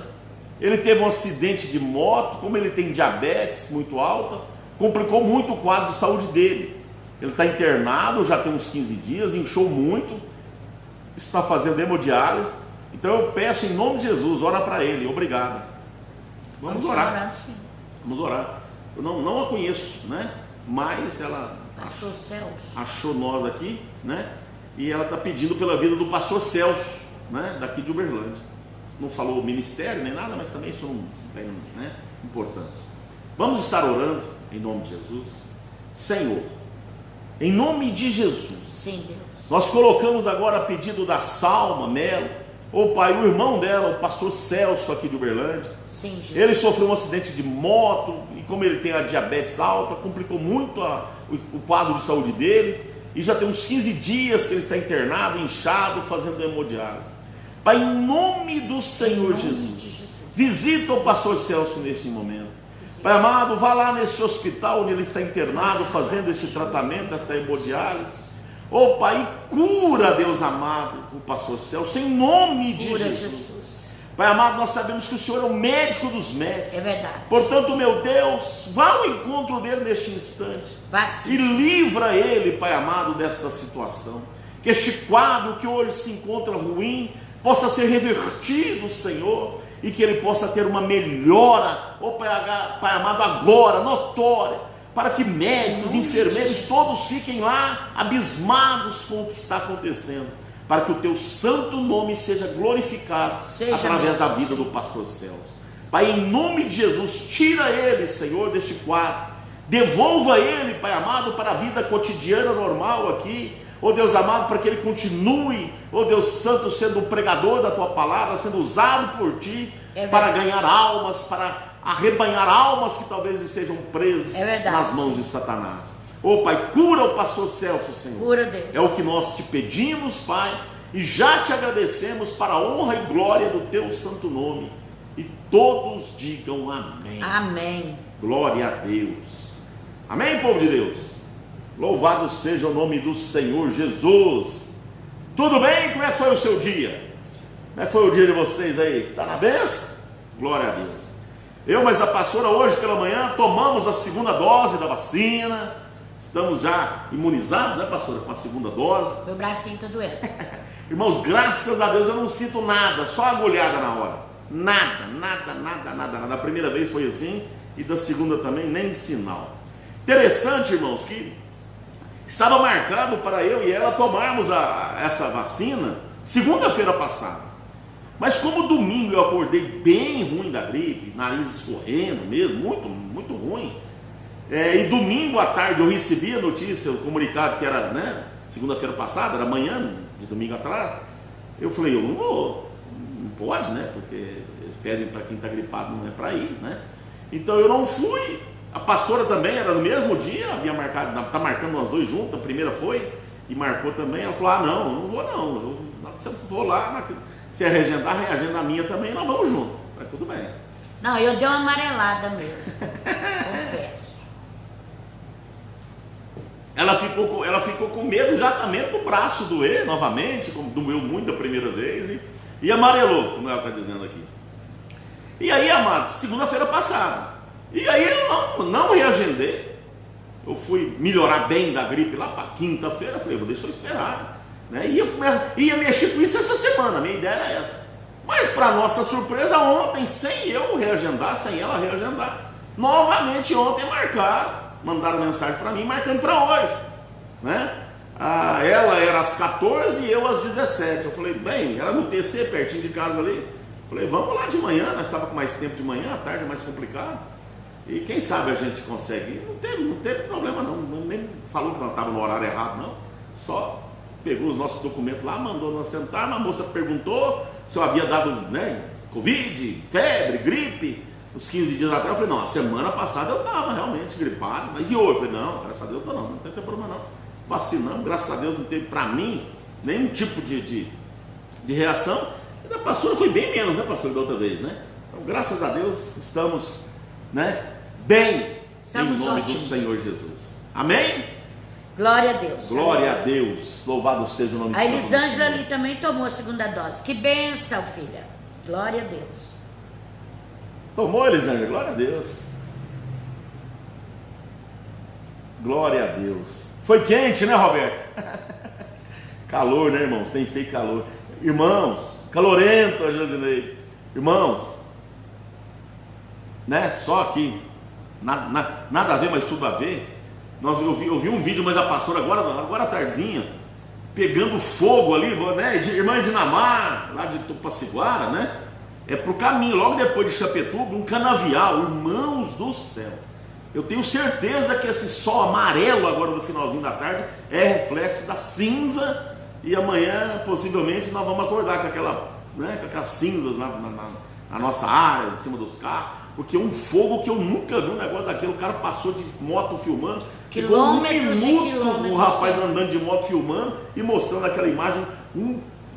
Ele teve um acidente de moto, como ele tem diabetes muito alta, complicou muito o quadro de saúde dele. Ele está internado, já tem uns 15 dias, inchou muito, está fazendo hemodiálise. Então eu peço em nome de Jesus, ora para ele, obrigado. Vamos orar. Vamos orar. Eu não a conheço, né? Mas ela achou nós aqui, né? E ela está pedindo pela vida do pastor Celso, né? Daqui de Uberlândia. Não falou ministério nem nada, mas também isso não tem, né, importância. Vamos estar orando em nome de Jesus. Senhor, em nome de Jesus, sim, Deus, nós colocamos agora a pedido da Salma Melo, Pai, o irmão dela, o pastor Celso aqui de Uberlândia. Sim, Jesus. Ele sofreu um acidente de moto e como ele tem a diabetes alta, complicou muito o quadro de saúde dele e já tem uns 15 dias que ele está internado, inchado, fazendo hemodiálise. Pai, em nome do Senhor Jesus, visita o pastor Celso neste momento. Pai amado, vá lá nesse hospital onde ele está internado, fazendo esse tratamento, esta hemodiálise. Pai, cura, Deus amado, o pastor Celso, em nome de Jesus. Pai amado, nós sabemos que o Senhor é o médico dos médicos. É verdade. Portanto, meu Deus, vá ao encontro dele neste instante. E livra ele, Pai amado, desta situação. Que este quadro que hoje se encontra ruim possa ser revertido, Senhor, e que ele possa ter uma melhora, Pai amado, agora, notória, para que médicos, enfermeiros, todos fiquem lá abismados com o que está acontecendo, para que o teu santo nome seja glorificado através da vida do pastor Celso. Pai, em nome de Jesus, tira ele, Senhor, deste quadro, devolva ele, Pai amado, para a vida cotidiana normal aqui, Deus amado, para que ele continue, Deus santo, sendo o pregador da tua palavra, sendo usado por ti, para ganhar almas, para arrebanhar almas que talvez estejam presas nas mãos de Satanás. Pai, cura o pastor Celso, Senhor. Cura, Deus. É o que nós te pedimos, Pai, e já te agradecemos para a honra e glória do teu santo nome. E todos digam amém. Amém. Glória a Deus. Amém, povo de Deus. Louvado seja o nome do Senhor Jesus. Tudo bem? Como é que foi o seu dia? Como é que foi o dia de vocês aí? Está na bênção? Glória a Deus. Mas a pastora, hoje pela manhã, tomamos a segunda dose da vacina. Estamos já imunizados, né, pastora? Com a segunda dose. Meu bracinho está doendo. Irmãos, graças a Deus eu não sinto nada, só agulhada na hora. Nada. A primeira vez foi assim, e da segunda também, nem sinal. Interessante, irmãos, que estava marcado para eu e ela tomarmos essa vacina segunda-feira passada. Mas como domingo eu acordei bem ruim da gripe, nariz escorrendo mesmo, muito ruim. E domingo à tarde eu recebi a notícia, o comunicado que era, né, segunda-feira passada, era amanhã, de domingo atrás. Eu falei, eu não vou, não pode, né, porque eles pedem para quem está gripado, não é para ir, né. Então eu não fui. A pastora também, era no mesmo dia, havia marcado, está marcando nós dois juntos, a primeira foi, e marcou também. Ela falou, não vou não, se eu for lá, se reagenda a minha também, nós vamos juntos. Mas tudo bem. Não, eu dei uma amarelada mesmo, confesso. Ela ficou com medo exatamente do braço doer novamente, como doeu muito da primeira vez, e amarelou, como ela está dizendo aqui. E aí, amados, segunda-feira passada, e aí eu não reagendei. Eu fui melhorar bem da gripe lá para quinta-feira. Falei, deixa eu esperar, né? Ia mexer com isso essa semana, a minha ideia era essa. Mas para nossa surpresa, ontem, sem eu reagendar, sem ela reagendar, novamente ontem mandaram mensagem para mim, marcando para hoje, né? Ela era às 14 e eu às 17. Eu falei, bem, era no TC, pertinho de casa ali. Falei, vamos lá de manhã, nós estávamos com mais tempo de manhã, à tarde é mais complicado. E quem sabe a gente consegue. Não teve problema não, nem falou que não estava no horário errado não. Só pegou os nossos documentos lá, mandou nós sentar, a moça perguntou se eu havia dado, né, Covid, febre, gripe, uns 15 dias atrás. Eu falei, não, a semana passada eu estava realmente gripado, mas e hoje? Eu falei, não, graças a Deus eu não tem problema não. Vacinamos, graças a Deus não teve para mim nenhum tipo de reação. E da pastora foi bem menos, né, pastor, da outra vez, né? Então, graças a Deus, estamos, né, bem, estamos em nome ótimos. do Senhor Jesus. Amém? Glória a Deus. Glória a Deus. Louvado seja o nome do A Senhor. Elisângela ali também tomou a segunda dose. Que bênção, filha. Glória a Deus. Tomou, Elisângela? Glória a Deus. Glória a Deus. Foi quente, né, Roberto? Calor, né, irmãos? Tem feito calor. Irmãos, calorento, a Josinei. Irmãos, né? Só aqui, nada a ver, mas tudo a ver. Eu vi um vídeo, mas a pastora agora à tardezinha, pegando fogo ali, né? Irmã Dinamar, lá de Tupaciguara, né? É pro caminho, logo depois de Chapecó, um canavial, irmãos do céu. Eu tenho certeza que esse sol amarelo agora no finalzinho da tarde é reflexo da cinza, e amanhã possivelmente nós vamos acordar com aquelas cinzas na nossa área, em cima dos carros, porque é um fogo que eu nunca vi um negócio daquele. O cara passou de moto filmando, quilômetros e quilômetros, o rapaz andando de moto filmando e mostrando aquela imagem.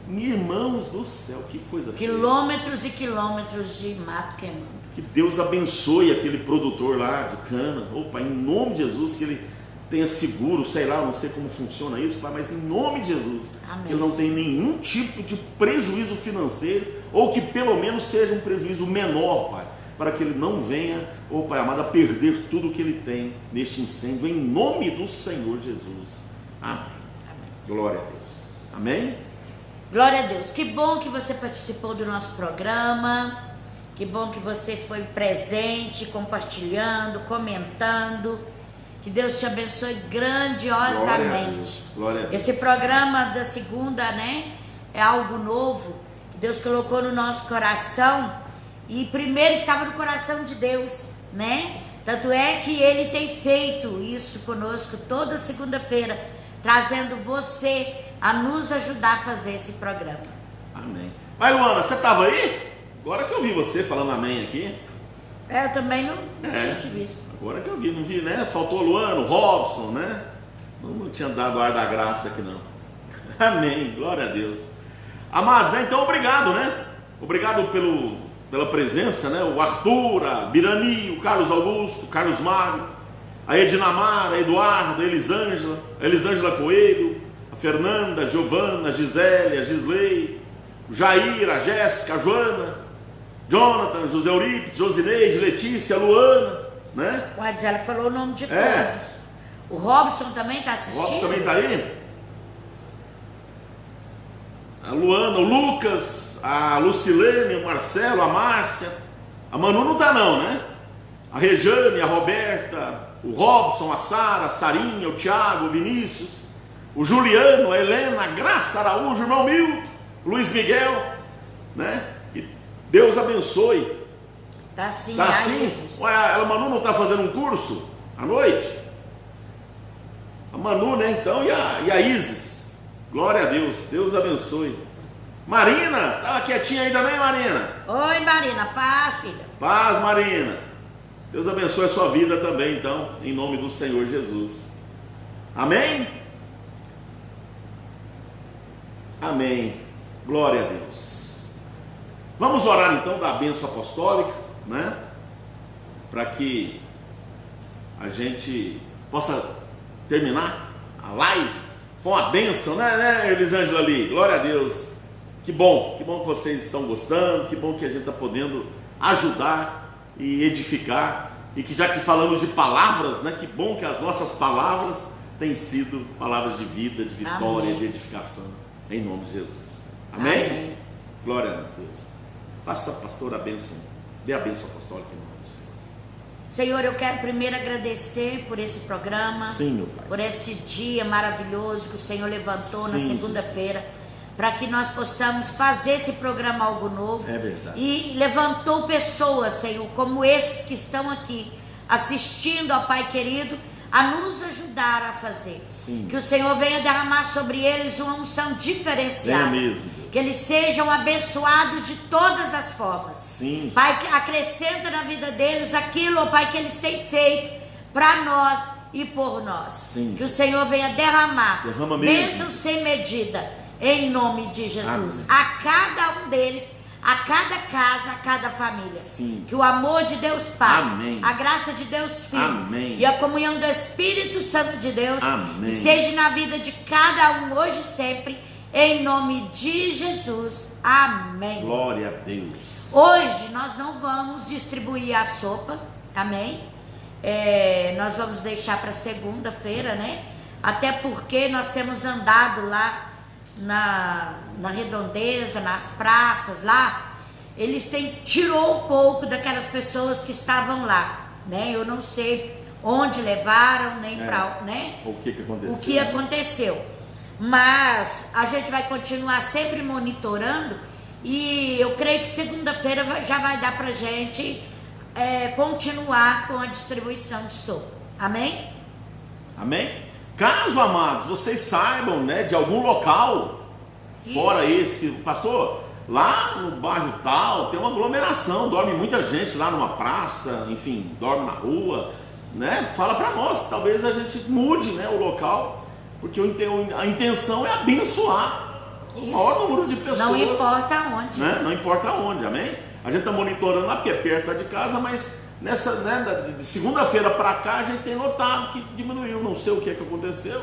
Irmãos do céu, que coisa feia. Quilômetros e quilômetros de mato queimando. Que Deus abençoe aquele produtor lá de cana. Opa, em nome de Jesus, que ele tenha seguro, sei lá, não sei como funciona isso, pai, mas em nome de Jesus, amém, que ele não tenha nenhum tipo de prejuízo financeiro, ou que pelo menos seja um prejuízo menor, pai, para que ele não venha, oh Pai amado, a perder tudo que ele tem neste incêndio, em nome do Senhor Jesus. Amém. Amém. Glória a Deus. Amém? Glória a Deus. Que bom que você participou do nosso programa. Que bom que você foi presente, compartilhando, comentando. Que Deus te abençoe grandiosamente. Glória a Deus. Esse programa da segunda, né, é algo novo que Deus colocou no nosso coração, e primeiro estava no coração de Deus, né? Tanto é que Ele tem feito isso conosco toda segunda-feira, trazendo você a nos ajudar a fazer esse programa. Amém. Mas Luana, você estava aí? Agora que eu vi você falando amém aqui. Eu também não tinha te visto. Agora que eu vi, não vi, né? Faltou o Luana, o Robson, né? Não tinha dado o ar da graça aqui não. Amém, glória a Deus. Amados, né? Então obrigado, né? Obrigado pela presença, né? O Arthur, a Birani, o Carlos Augusto, o Carlos Magno, a Edinamar, a Eduardo, a Elisângela Coelho, a Fernanda, a Giovana, a Gisele, a Gisley, o Jair, a Jéssica, a Joana, Jonathan, José Euripides, Josineide, Letícia, a Luana, né? O Adzela falou o nome de todos. O Robson também está assistindo? O Robson também está aí? A Luana, o Lucas, a Lucilene, o Marcelo, a Márcia. A Manu não está não, né? A Rejane, a Roberta, o Robson, a Sara, a Sarinha, o Thiago, o Vinícius, o Juliano, a Helena, a Graça Araújo, o irmão Milton, o Luiz Miguel, né? Que Deus abençoe. Tá sim, tá sim? Ué, a Manu não está fazendo um curso à noite? A Manu, né? Então, e a Isis? Glória a Deus, Deus abençoe. Marina, estava quietinha aí também, Marina? Oi, Marina, paz, filha. Paz, Marina. Deus abençoe a sua vida também, então, em nome do Senhor Jesus. Amém? Amém. Glória a Deus. Vamos orar então da bênção apostólica, né? Para que a gente possa terminar a live. Foi uma bênção, né, Elisângela ali? Glória a Deus. Que bom que vocês estão gostando, que bom que a gente está podendo ajudar e edificar, e que já que falamos de palavras, né, que bom que as nossas palavras têm sido palavras de vida, de vitória, amém, de edificação, em nome de Jesus. Amém? Amém. Glória a Deus. Faça, pastor, a bênção, dê a bênção apostólica em nome do Senhor. Senhor, eu quero primeiro agradecer por esse programa, Sim, meu Pai. por esse dia maravilhoso que o Senhor levantou na Sim, segunda-feira, para que nós possamos fazer esse programa algo novo. É verdade. E levantou pessoas, Senhor, como esses que estão aqui assistindo ao Pai querido, a nos ajudar a fazer. Sim. Que o Senhor venha derramar sobre eles uma unção diferenciada. Venha mesmo, Deus. Que eles sejam abençoados de todas as formas. Sim. Pai, acrescenta na vida deles aquilo, ó Pai, que eles têm feito para nós e por nós. Sim. Que o Senhor venha derramar Derrama mesmo. bênção sem medida, em nome de Jesus. Amém. A cada um deles, a cada casa, a cada família. Sim. Que o amor de Deus Pai, Amém. a graça de Deus Filho Amém. e a comunhão do Espírito Santo de Deus Amém. esteja na vida de cada um hoje e sempre, em nome de Jesus. Amém. Glória a Deus. Hoje nós não vamos distribuir a sopa, amém? Nós vamos deixar para segunda-feira, né? Até porque nós temos andado lá na redondeza, nas praças lá. Eles tirou um pouco daquelas pessoas que estavam lá, né? Eu não sei onde levaram, nem para, né? O que aconteceu? O que aconteceu. Mas a gente vai continuar sempre monitorando e eu creio que segunda-feira já vai dar pra gente continuar com a distribuição de sopa. Amém? Amém? Caso, amados, vocês saibam, né, de algum local, fora esse, pastor, lá no bairro tal, tem uma aglomeração, dorme muita gente lá numa praça, enfim, dorme na rua, né? Fala para nós, que talvez a gente mude, né, o local. Porque a intenção é abençoar o maior número de pessoas. Não importa onde. Né? Não importa onde, amém? A gente está monitorando lá porque é perto de casa, mas nessa, né, de segunda-feira para cá a gente tem notado que diminuiu. Não sei o que aconteceu,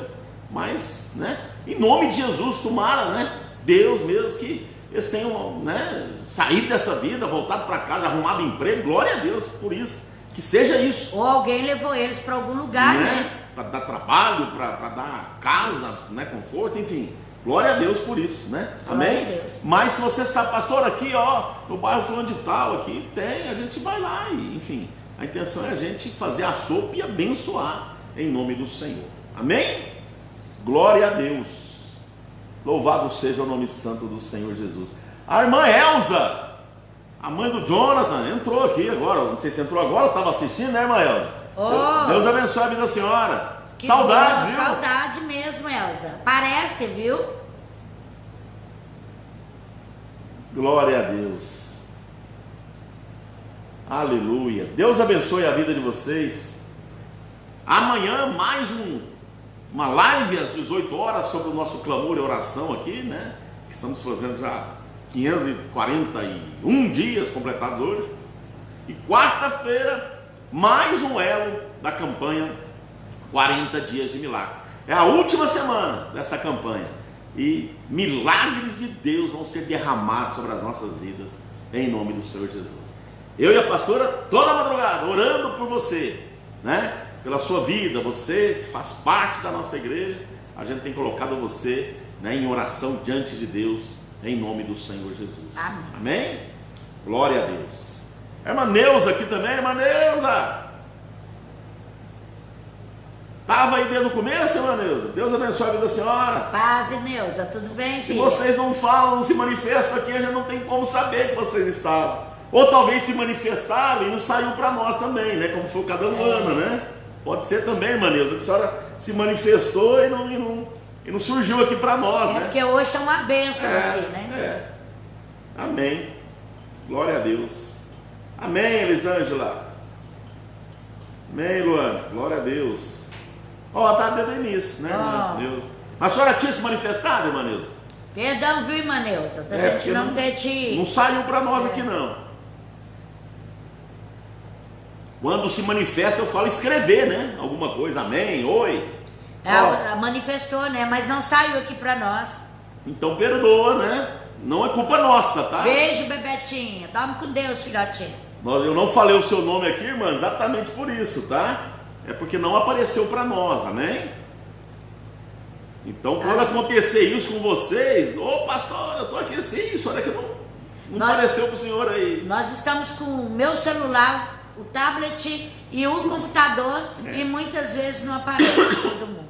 mas, né, em nome de Jesus, tomara, né, Deus mesmo, que eles tenham, né, saído dessa vida, voltado para casa, arrumado emprego. Glória a Deus por isso. Que seja isso. Ou alguém levou eles para algum lugar, né? Para dar trabalho, para dar casa, né, conforto, enfim. Glória a Deus por isso, né? Glória Amém? a Deus. Mas se você sabe, pastor, aqui, ó, no bairro fulano de tal, aqui tem, a gente vai lá e, enfim, a intenção é a gente fazer a sopa e abençoar em nome do Senhor. Amém? Glória a Deus. Louvado seja o nome santo do Senhor Jesus. A irmã Elza, a mãe do Jonathan, entrou aqui agora. Não sei se entrou agora, estava assistindo, né, irmã Elza? Oh, Deus abençoe a vida da senhora. que Saudade, boa, viu? Saudade mesmo, Elza. Parece, viu? Glória a Deus. Aleluia. Deus abençoe a vida de vocês. Amanhã mais uma live às 18 horas sobre o nosso clamor e oração aqui, né? Estamos fazendo já 541 dias completados hoje. E quarta-feira, mais um elo da campanha 40 dias de milagres. É a última semana dessa campanha. E milagres de Deus vão ser derramados sobre as nossas vidas, em nome do Senhor Jesus. Eu e a pastora, toda madrugada, orando por você, né? Pela sua vida, você faz parte da nossa igreja. A gente tem colocado você, né, em oração diante de Deus, em nome do Senhor Jesus. Amém. Amém? Glória a Deus. A irmã Neuza aqui também, irmã Neuza. Estava aí desde o começo, irmã Neuza? Deus abençoe a vida da senhora. Paz e Neuza, tudo bem, Se filha? vocês não falam, não se manifestam aqui, a gente não tem como saber que vocês estavam. Ou talvez se manifestaram e não saiu para nós também, né? Como foi cada ano, né? Pode ser também, irmã Neuza, que a senhora se manifestou e não surgiu aqui para nós, né? Porque hoje está uma bênção aqui, né? Amém. Glória a Deus. Amém, Elisângela. Amém, Luana. Glória a Deus. Ó, tá desde o início, né, irmã Neuza? A senhora tinha se manifestado, irmã Neuza? Perdão, viu, irmã Neuza? Da gente não ter te... Não saiu para nós aqui, não. Quando se manifesta, eu falo escrever, né? Alguma coisa, amém, oi. Ela manifestou, né? Mas não saiu aqui para nós. Então perdoa, né? Não é culpa nossa, tá? Beijo, Bebetinha. Dorme com Deus, filhotinho. Eu não falei o seu nome aqui, irmã, exatamente por isso, tá? É porque não apareceu para nós, amém? Então, quando acontecer isso com vocês, ô pastor, eu tô aqui assim, isso é que não apareceu pro senhor aí. Nós estamos com o meu celular, o tablet e o computador, e muitas vezes não aparece todo mundo.